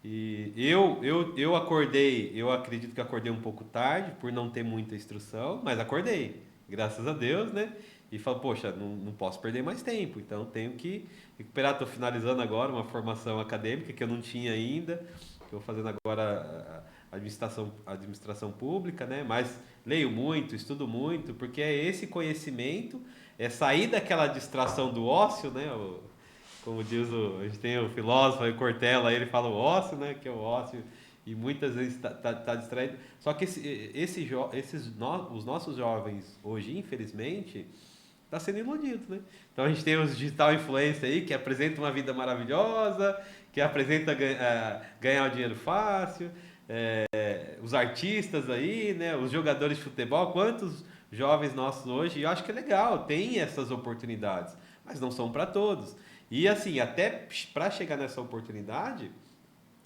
E eu acordei, eu acredito que acordei um pouco tarde por não ter muita instrução, mas acordei, graças a Deus, né? E falo, poxa, não posso perder mais tempo, então tenho que recuperar. Estou finalizando agora uma formação acadêmica que eu não tinha ainda, estou fazendo agora a administração pública, né? Mas leio muito, estudo muito, porque é esse conhecimento, é sair daquela distração do ócio, né? Como diz a gente tem o filósofo aí, Cortella, ele fala o ócio, né? Que é o ócio e muitas vezes tá distraído. Só que os nossos jovens hoje, infelizmente, está sendo iludido, né? Então a gente tem os digital influencers aí que apresentam uma vida maravilhosa, que apresenta ganhar o dinheiro fácil, os artistas aí, né? Os jogadores de futebol, quantos jovens nossos hoje, e eu acho que é legal, tem essas oportunidades, mas não são para todos. E assim, até para chegar nessa oportunidade,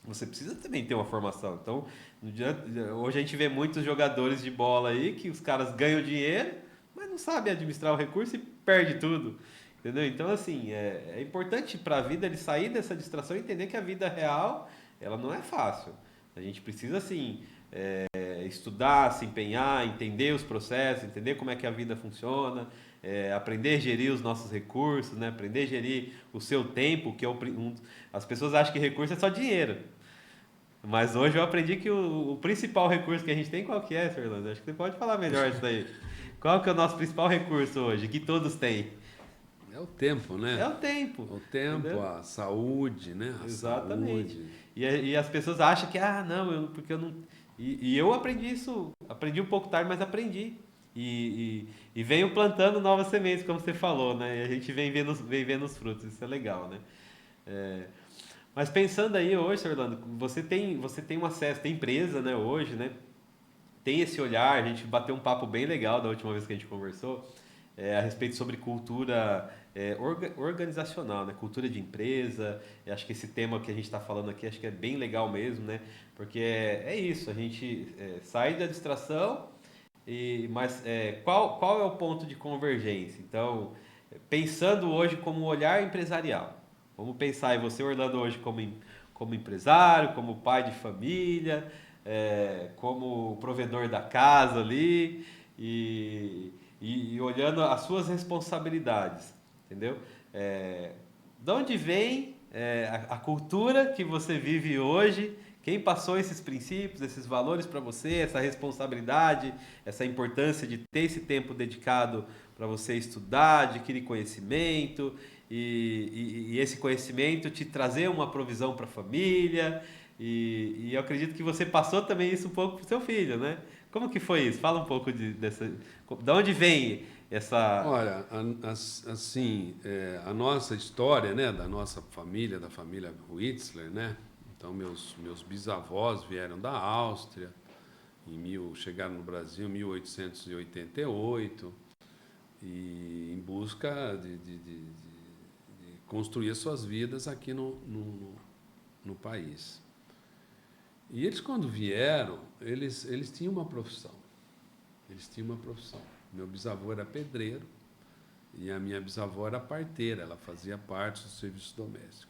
você precisa também ter uma formação. Então, hoje a gente vê muitos jogadores de bola aí que os caras ganham dinheiro, mas não sabem administrar o recurso e perde tudo. Entendeu? Então, assim, é importante para a vida ele sair dessa distração e entender que a vida real, ela não é fácil. A gente precisa, assim, estudar, se empenhar, entender os processos, entender como é que a vida funciona, aprender a gerir os nossos recursos, né? Aprender a gerir o seu tempo, que é as pessoas acham que recurso é só dinheiro. Mas hoje eu aprendi que o principal recurso que a gente tem, qual que é, Fernando? Acho que você pode falar melhor isso daí. Qual que é o nosso principal recurso hoje, que todos têm? É o tempo, É né? o tempo. O tempo, Entendeu? a saúde, né? A Exatamente. saúde. E as pessoas acham que, não, porque eu não. E eu aprendi isso, aprendi um pouco tarde, mas aprendi. E venho plantando novas sementes, como você falou, né? E a gente vem vendo os frutos, isso é legal, né? É, mas pensando aí hoje, Sr. Orlando, você tem um acesso, tem empresa, né, hoje, né? Tem esse olhar, a gente bateu um papo bem legal da última vez que a gente conversou, a respeito sobre cultura organizacional, né? Cultura de empresa. Eu acho que esse tema que a gente está falando aqui, acho que é bem legal mesmo, né? Porque é isso, a gente sai da distração, mas qual é o ponto de convergência? Então, pensando hoje como olhar empresarial, vamos pensar em você, Orlando, hoje como empresário, como pai de família, como provedor da casa ali, e olhando as suas responsabilidades, entendeu? De onde vem a cultura que você vive hoje? Quem passou esses princípios, esses valores para você, essa responsabilidade, essa importância de ter esse tempo dedicado para você estudar, adquirir conhecimento e esse conhecimento te trazer uma provisão para a família. E eu acredito que você passou também isso um pouco para o seu filho, né? Como que foi isso? Fala um pouco dessa. De onde vem essa. Olha, assim, a nossa história, né, da nossa família, da família Huitzler, né? Então, meus bisavós vieram da Áustria, chegaram no Brasil em 1888, e em busca de construir as suas vidas aqui no país. E eles, quando vieram, eles tinham uma profissão. Eles tinham uma profissão. Meu bisavô era pedreiro e a minha bisavó era parteira, ela fazia parte do serviço doméstico.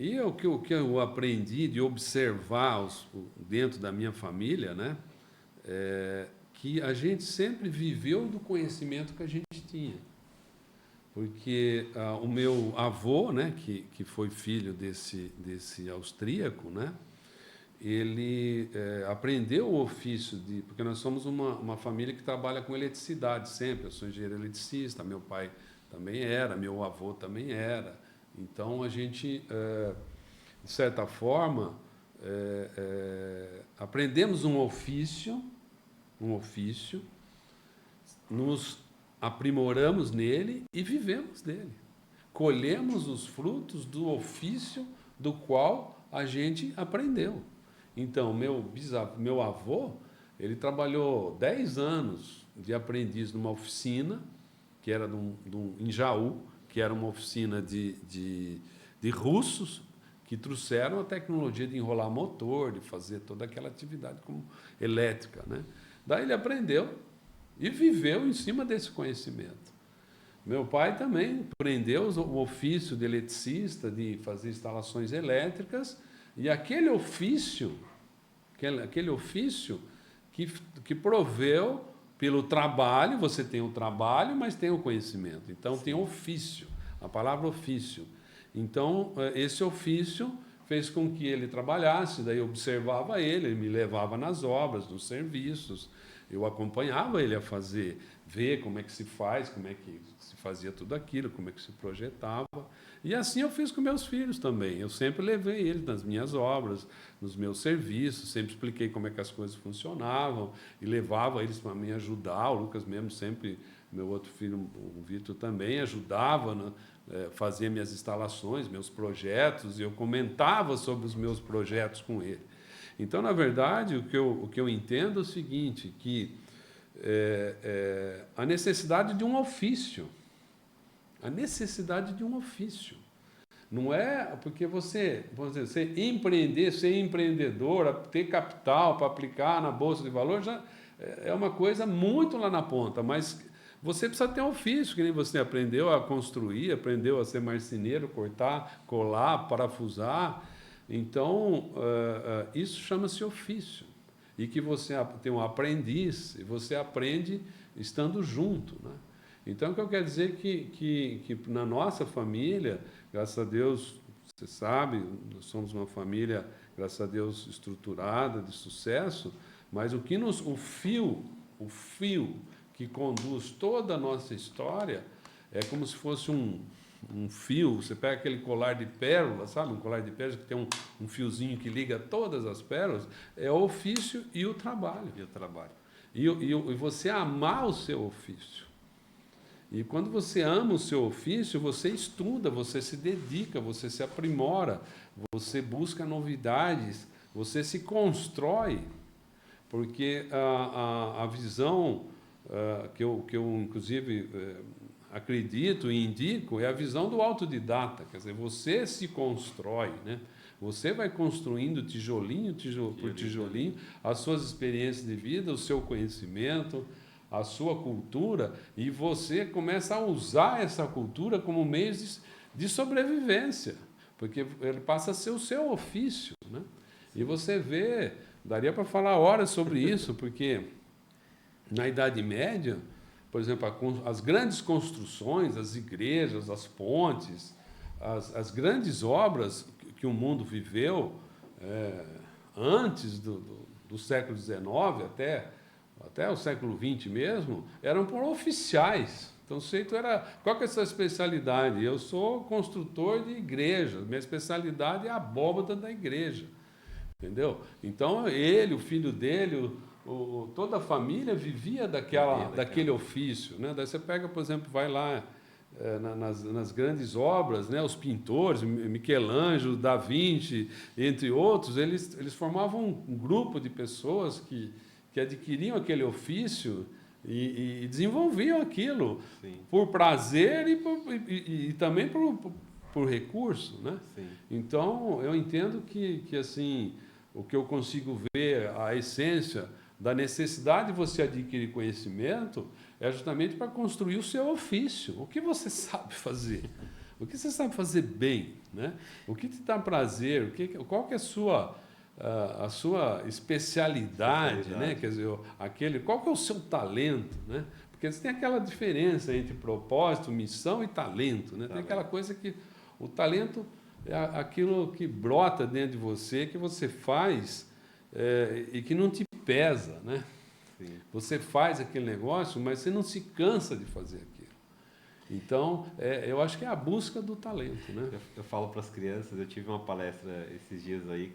E o que eu aprendi de observar dentro da minha família, né, que a gente sempre viveu do conhecimento que a gente tinha. Porque o meu avô, né, que foi filho desse austríaco, né, ele aprendeu o ofício porque nós somos uma família que trabalha com eletricidade sempre. Eu sou engenheiro eletricista, meu pai também era, meu avô também era. Então a gente, de certa forma, aprendemos um ofício, nos aprimoramos nele e vivemos dele. Colhemos os frutos do ofício do qual a gente aprendeu. Então, meu avô, ele trabalhou 10 anos de aprendiz numa oficina, que era em Jaú, que era uma oficina de russos, que trouxeram a tecnologia de enrolar motor, de fazer toda aquela atividade como elétrica, né? Daí ele aprendeu e viveu em cima desse conhecimento. Meu pai também aprendeu o ofício de eletricista, de fazer instalações elétricas, e aquele ofício que proveu pelo trabalho. Você tem o trabalho, mas tem o conhecimento. Então, tem ofício, a palavra ofício. Então, esse ofício fez com que ele trabalhasse, daí eu observava ele me levava nas obras, nos serviços, eu acompanhava ele a fazer, ver como é que se faz, como é que se fazia tudo aquilo, como é que se projetava. E assim eu fiz com meus filhos também. Eu sempre levei eles nas minhas obras, nos meus serviços, sempre expliquei como é que as coisas funcionavam e levava eles para me ajudar. O Lucas mesmo sempre, meu outro filho, o Vitor, também ajudava, né? Fazia minhas instalações, meus projetos, e eu comentava sobre os meus projetos com ele. Então, na verdade, o que eu entendo é o seguinte, que a necessidade de um ofício. A necessidade de um ofício. Não é porque você empreender, ser empreendedor, ter capital para aplicar na Bolsa de Valores, já é uma coisa muito lá na ponta, mas você precisa ter um ofício, que nem você aprendeu a construir, aprendeu a ser marceneiro, cortar, colar, parafusar. Então, isso chama-se ofício. E que você tem um aprendiz, e você aprende estando junto, né? Então, o que eu quero dizer que na nossa família, graças a Deus, você sabe, nós somos uma família, graças a Deus, estruturada, de sucesso, mas o fio que conduz toda a nossa história é como se fosse um fio. Você pega aquele colar de pérolas, sabe? Um colar de pérolas que tem um fiozinho que liga todas as pérolas, é o ofício e o trabalho. E você amar o seu ofício. E quando você ama o seu ofício, você estuda, você se dedica, você se aprimora, você busca novidades, você se constrói, porque a visão que eu inclusive acredito e indico é a visão do autodidata. Quer dizer, você se constrói, né? Você vai construindo tijolinho por tijolinho as suas experiências de vida, o seu conhecimento, a sua cultura, e você começa a usar essa cultura como meio de sobrevivência, porque ele passa a ser o seu ofício, né? E você vê, daria para falar horas sobre isso, porque na Idade Média, por exemplo, as grandes construções, as igrejas, as pontes, as grandes obras que o mundo viveu antes do século XIX até o século XX mesmo, eram por oficiais. Então, qual que é a sua especialidade? Eu sou construtor de igreja, minha especialidade é a abóbada da igreja, entendeu? Então, ele, o filho dele, toda a família vivia daquele ofício, né? Daí você pega, por exemplo, vai lá nas grandes obras, né? Os pintores, Michelangelo, Da Vinci, entre outros, eles formavam um grupo de pessoas que adquiriam aquele ofício e desenvolviam aquilo. Sim. Por prazer e também por recurso, né? Sim. Então, eu entendo que assim, o que eu consigo ver, a essência da necessidade de você adquirir conhecimento é justamente para construir o seu ofício. O que você sabe fazer? O que você sabe fazer bem, né? O que te dá prazer, qual que é a sua especialidade, né? Quer dizer, qual que é o seu talento, né? Porque você tem aquela diferença entre propósito, missão e talento, né? Tem aquela coisa que o talento é aquilo que brota dentro de você, que você faz e que não te pesa, né? Sim. Você faz aquele negócio, mas você não se cansa de fazer aquilo. Então, eu acho que é a busca do talento, né? Eu falo para as crianças, eu tive uma palestra esses dias aí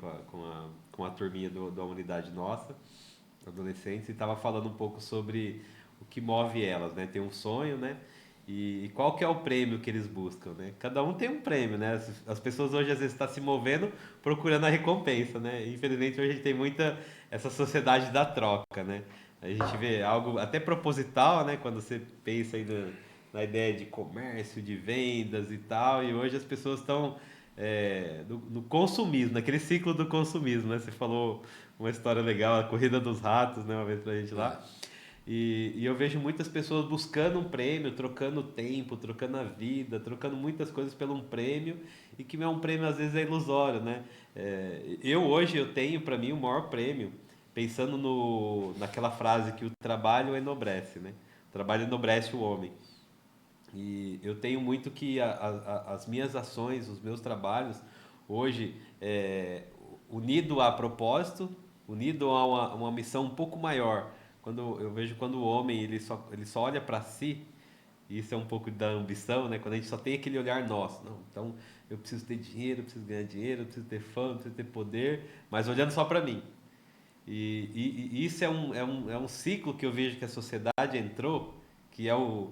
com a turminha da Unidade Nossa, adolescentes, e estava falando um pouco sobre o que move elas, né? Tem um sonho, né? E qual que é o prêmio que eles buscam, né? Cada um tem um prêmio, né? As pessoas hoje às vezes estão se movendo procurando a recompensa, né? Infelizmente hoje a gente tem muita essa sociedade da troca, né? A gente vê algo até proposital, né? Quando você pensa aí na ideia de comércio, de vendas e tal, e hoje as pessoas estão no consumismo, naquele ciclo do consumismo, né? Você falou uma história legal, a corrida dos ratos, né? Uma vez pra gente lá. E eu vejo muitas pessoas buscando um prêmio, trocando tempo, trocando a vida, trocando muitas coisas por um prêmio, e que é um prêmio às vezes é ilusório, né? Hoje eu tenho para mim o maior prêmio, pensando naquela frase que o trabalho enobrece, né? O trabalho enobrece o homem. E eu tenho muito que as minhas ações, os meus trabalhos, hoje, unido a propósito, unido a uma missão um pouco maior. Eu vejo quando o homem ele só olha para si, e isso é um pouco da ambição, né? Quando a gente só tem aquele olhar nosso. Não, então, eu preciso ter dinheiro, eu preciso ganhar dinheiro, eu preciso ter fama, eu preciso ter poder, mas olhando só para mim. E isso é um ciclo que eu vejo que a sociedade entrou, que é o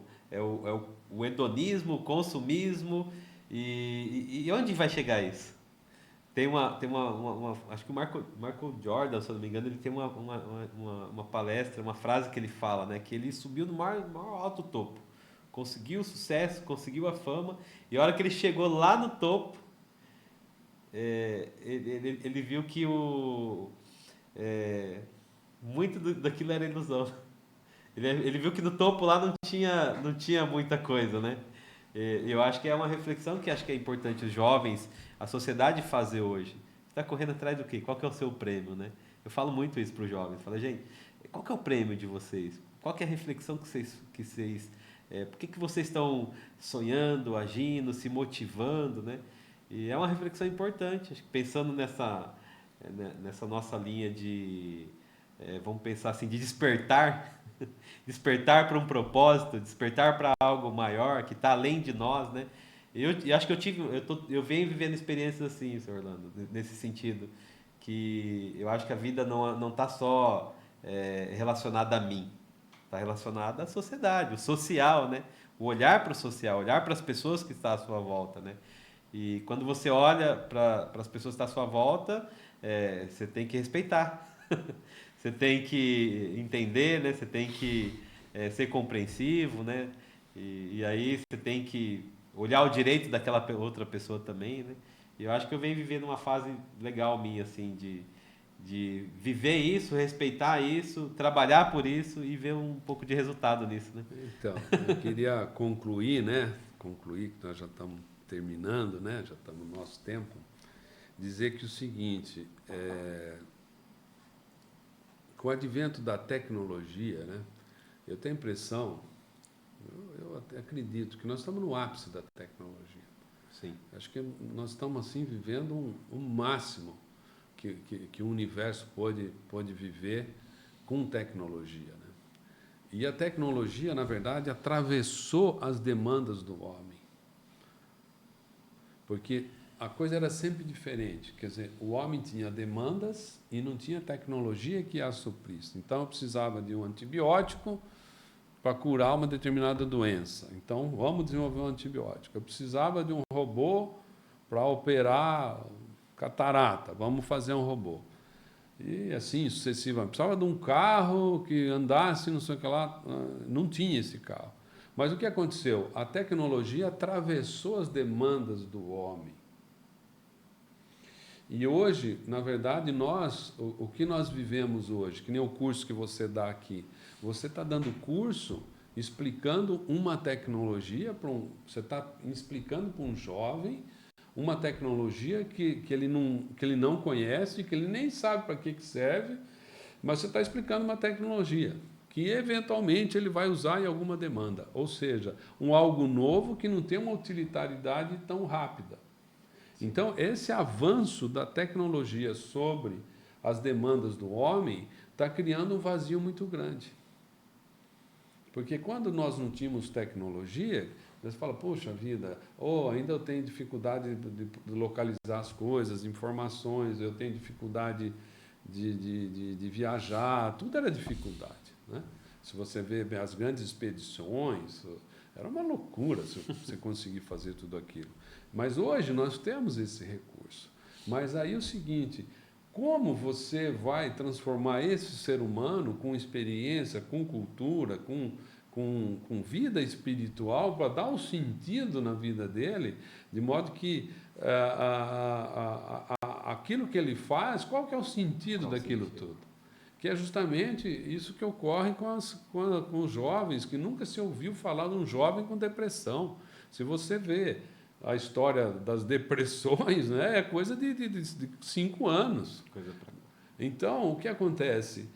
hedonismo, o consumismo, e onde vai chegar isso? Acho que o Michael Jordan, se eu não me engano, ele tem uma palestra, uma frase que ele fala, né? Que ele subiu no maior alto topo, conseguiu o sucesso, conseguiu a fama, e a hora que ele chegou lá no topo, ele viu que muito daquilo era ilusão. Ele viu que no topo lá não tinha muita coisa, né? Eu acho que é uma reflexão que acho que é importante os jovens, a sociedade fazer hoje. Você está correndo atrás do quê? Qual que é o seu prêmio, né? Eu falo muito isso para os jovens. Falo, gente, qual que é o prêmio de vocês? Qual que é a reflexão por que vocês estão sonhando, agindo, se motivando, né? E é uma reflexão importante. Acho que pensando nessa nossa linha vamos pensar assim, de despertar, despertar para um propósito, despertar para algo maior que está além de nós, né? Eu acho que eu venho vivendo experiências assim, Sr. Orlando, nesse sentido, que eu acho que a vida não está só relacionada a mim, está relacionada à sociedade, o social, né? O olhar para o social, olhar para as pessoas que estão à sua volta, né? E quando você olha para as pessoas que estão à sua volta, você tem que respeitar. Você tem que entender, né? Você tem que ser compreensivo, né? E aí você tem que olhar o direito daquela outra pessoa também, né? E eu acho que eu venho vivendo uma fase legal minha, assim, de viver isso, respeitar isso, trabalhar por isso e ver um pouco de resultado nisso, né? Então, eu queria concluir, né? Concluir, que nós já estamos terminando, né? Já estamos no nosso tempo. Dizer que o seguinte, com o advento da tecnologia, né? Eu tenho a impressão, eu até acredito que nós estamos no ápice da tecnologia. Sim. Acho que nós estamos assim vivendo um máximo que o universo pode viver com tecnologia, né? E a tecnologia, na verdade, atravessou as demandas do homem. Porque a coisa era sempre diferente. Quer dizer, o homem tinha demandas e não tinha tecnologia que as suprisse. Então, eu precisava de um antibiótico para curar uma determinada doença. Então, vamos desenvolver um antibiótico. Eu precisava de um robô para operar catarata. Vamos fazer um robô. E assim sucessivamente. Precisava de um carro que andasse, não sei o que lá. Não tinha esse carro. Mas o que aconteceu? A tecnologia atravessou as demandas do homem. E hoje, na verdade, o que nós vivemos hoje, que nem o curso que você dá aqui, você está dando curso explicando uma tecnologia você está explicando para um jovem uma tecnologia que ele não conhece, que ele nem sabe para que serve, mas você está explicando uma tecnologia que eventualmente ele vai usar em alguma demanda, ou seja, algo novo que não tem uma utilidade tão rápida. Então, esse avanço da tecnologia sobre as demandas do homem está criando um vazio muito grande. Porque quando nós não tínhamos tecnologia, você fala, poxa vida, ainda eu tenho dificuldade de localizar as coisas, informações, eu tenho dificuldade de viajar, tudo era dificuldade, né? Se você vê as grandes expedições, era uma loucura se você conseguir fazer tudo aquilo. Mas hoje nós temos esse recurso. Mas aí é o seguinte, como você vai transformar esse ser humano com experiência, com cultura, com vida espiritual, para dar um sentido na vida dele, de modo que aquilo que ele faz, qual que é o sentido daquilo tudo? Que é justamente isso que ocorre com os jovens, que nunca se ouviu falar de um jovem com depressão. Se você vê a história das depressões, né, é coisa de 5 anos. Então, o que acontece?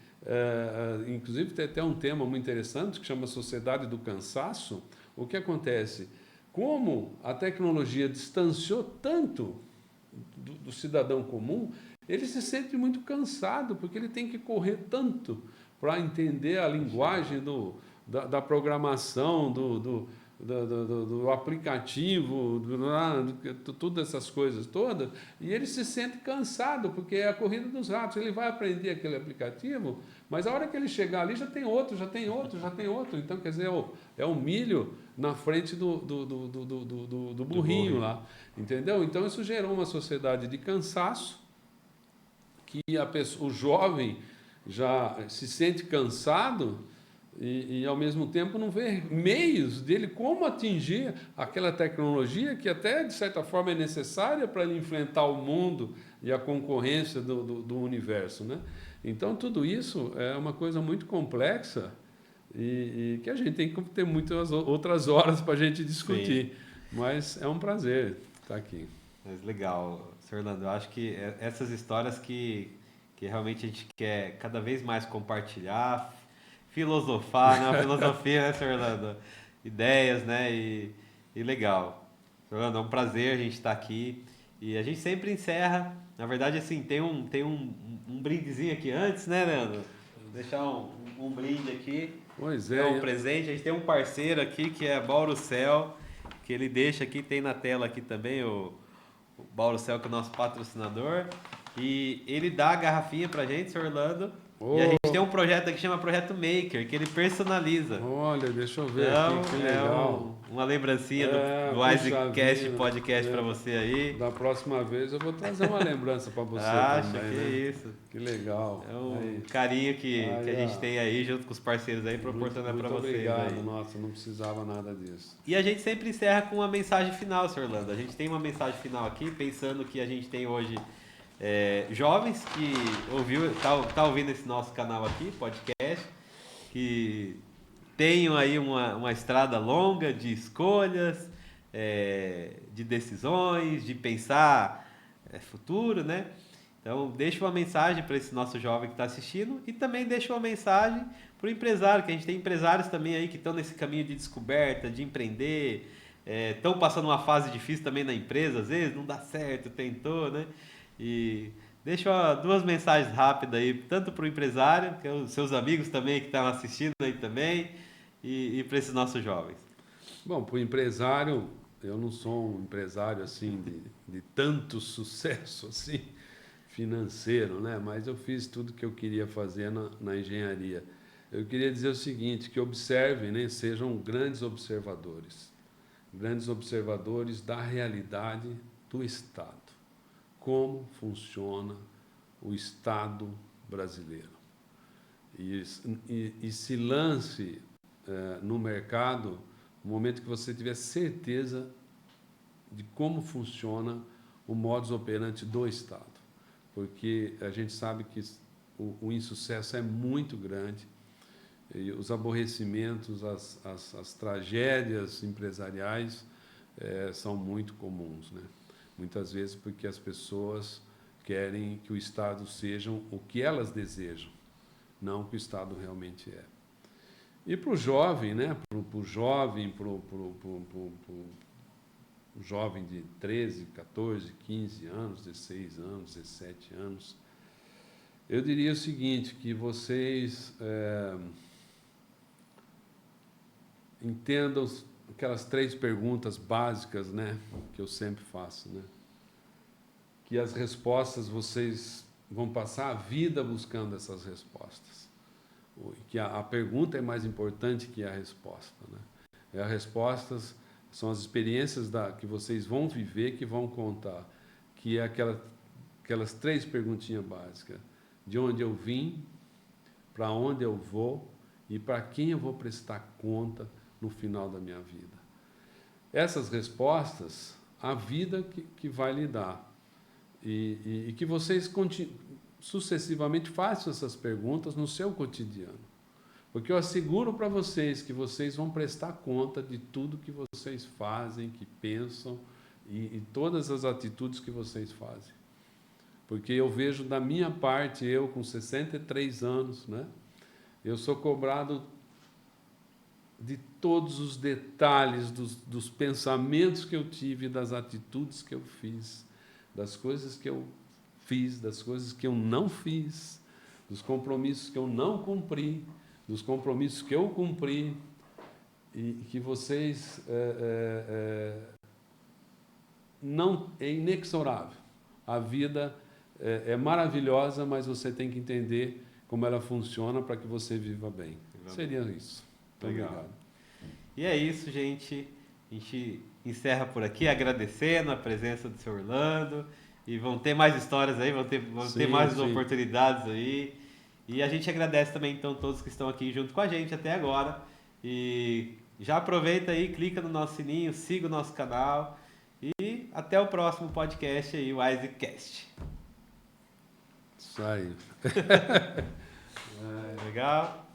Inclusive, tem até um tema muito interessante que chama Sociedade do Cansaço. O que acontece? Como a tecnologia distanciou tanto do cidadão comum, ele se sente muito cansado, porque ele tem que correr tanto para entender a linguagem da programação, do aplicativo, todas essas coisas todas, e ele se sente cansado, porque é a corrida dos ratos. Ele vai aprender aquele aplicativo, mas a hora que ele chegar ali já tem outro. Então, quer dizer, é o milho na frente do burrinho lá, entendeu? Então, isso gerou uma sociedade de cansaço, que o jovem já se sente cansado e, ao mesmo tempo, não vê meios dele como atingir aquela tecnologia que até, de certa forma, é necessária para ele enfrentar o mundo e a concorrência do universo, né? Então, tudo isso é uma coisa muito complexa e que a gente tem que ter muitas outras horas para a gente discutir. Sim. Mas é um prazer estar aqui. Mas legal, Sr. Orlando. Eu acho que essas histórias que realmente a gente quer cada vez mais compartilhar, filosofar, né? Uma filosofia, né, Sr. Orlando? Ideias, né? E legal. Sr. Orlando, é um prazer a gente estar aqui. E a gente sempre encerra. Na verdade, assim, tem um brindezinho aqui antes, né, Leandro? Vou deixar um brinde aqui. Pois é. É um presente. A gente tem um parceiro aqui que é Baurocel, que ele deixa aqui, tem na tela aqui também o Baurocel, que é o nosso patrocinador. E ele dá a garrafinha pra gente, Sr. Orlando. E a gente tem um projeto aqui que chama Projeto Maker, que ele personaliza. Olha, deixa eu ver aqui, que legal. Uma lembrancinha do Wisecast Podcast para você aí. Da próxima vez eu vou trazer uma lembrança para você também, que né? isso. Que legal. É um carinho que a gente tem aí, junto com os parceiros aí, proporcionando para vocês. Obrigado, aí. Nossa, não precisava nada disso. E a gente sempre encerra com uma mensagem final, Sr. Orlando. A gente tem uma mensagem final aqui, pensando que a gente tem hoje... jovens que tá ouvindo esse nosso canal aqui, podcast, que tenham aí uma estrada longa de escolhas, de decisões, de pensar futuro, né? Então, deixa uma mensagem para esse nosso jovem que está assistindo e também deixa uma mensagem para o empresário, que a gente tem empresários também aí que estão nesse caminho de descoberta, de empreender, estão passando uma fase difícil também na empresa, às vezes não dá certo, tentou, né? E deixa 2 mensagens rápidas aí, tanto para o empresário, que é os seus amigos também que estão assistindo aí também, e para esses nossos jovens. Bom, para o empresário, eu não sou um empresário assim de tanto sucesso assim financeiro, né? Mas eu fiz tudo que eu queria fazer na engenharia. Eu queria dizer o seguinte, que observem, né? Sejam grandes observadores da realidade do Estado. Como funciona o Estado brasileiro. E se lance no mercado no momento que você tiver certeza de como funciona o modus operandi do Estado. Porque a gente sabe que o insucesso é muito grande E os aborrecimentos, as tragédias empresariais são muito comuns, né? Muitas vezes porque as pessoas querem que o Estado seja o que elas desejam, não o que o Estado realmente é. E para o jovem, né? Para o jovem de 13, 14, 15 anos, 16 anos, 17 anos, eu diria o seguinte, que vocês entendam aquelas 3 perguntas básicas, né, que eu sempre faço, né? Que as respostas vocês vão passar a vida buscando essas respostas. Que a pergunta é mais importante que a resposta, né? As respostas são as experiências que vocês vão viver, que vão contar, que é aquelas 3 perguntinhas básicas. De onde eu vim, para onde eu vou e para quem eu vou prestar conta no final da minha vida. Essas respostas, a vida que vai lhe dar. E que vocês sucessivamente façam essas perguntas no seu cotidiano. Porque eu asseguro para vocês que vocês vão prestar conta de tudo que vocês fazem, que pensam e todas as atitudes que vocês fazem. Porque eu vejo da minha parte, eu com 63 anos, né, eu sou cobrado de todos os detalhes dos pensamentos que eu tive, das atitudes que eu fiz, das coisas que eu fiz, das coisas que eu não fiz, dos compromissos que eu não cumpri, dos compromissos que eu cumpri, e que vocês não é inexorável. A vida é maravilhosa, mas você tem que entender como ela funciona para que você viva bem. Seria isso. Legal. Obrigado. E é isso, gente. A gente encerra por aqui agradecendo a presença do seu Orlando. E vão ter mais histórias aí, vão ter mais oportunidades aí. E a gente agradece também, então, todos que estão aqui junto com a gente até agora. E já aproveita aí, clica no nosso sininho, siga o nosso canal. E até o próximo podcast aí, o Wisecast. Isso aí. Legal?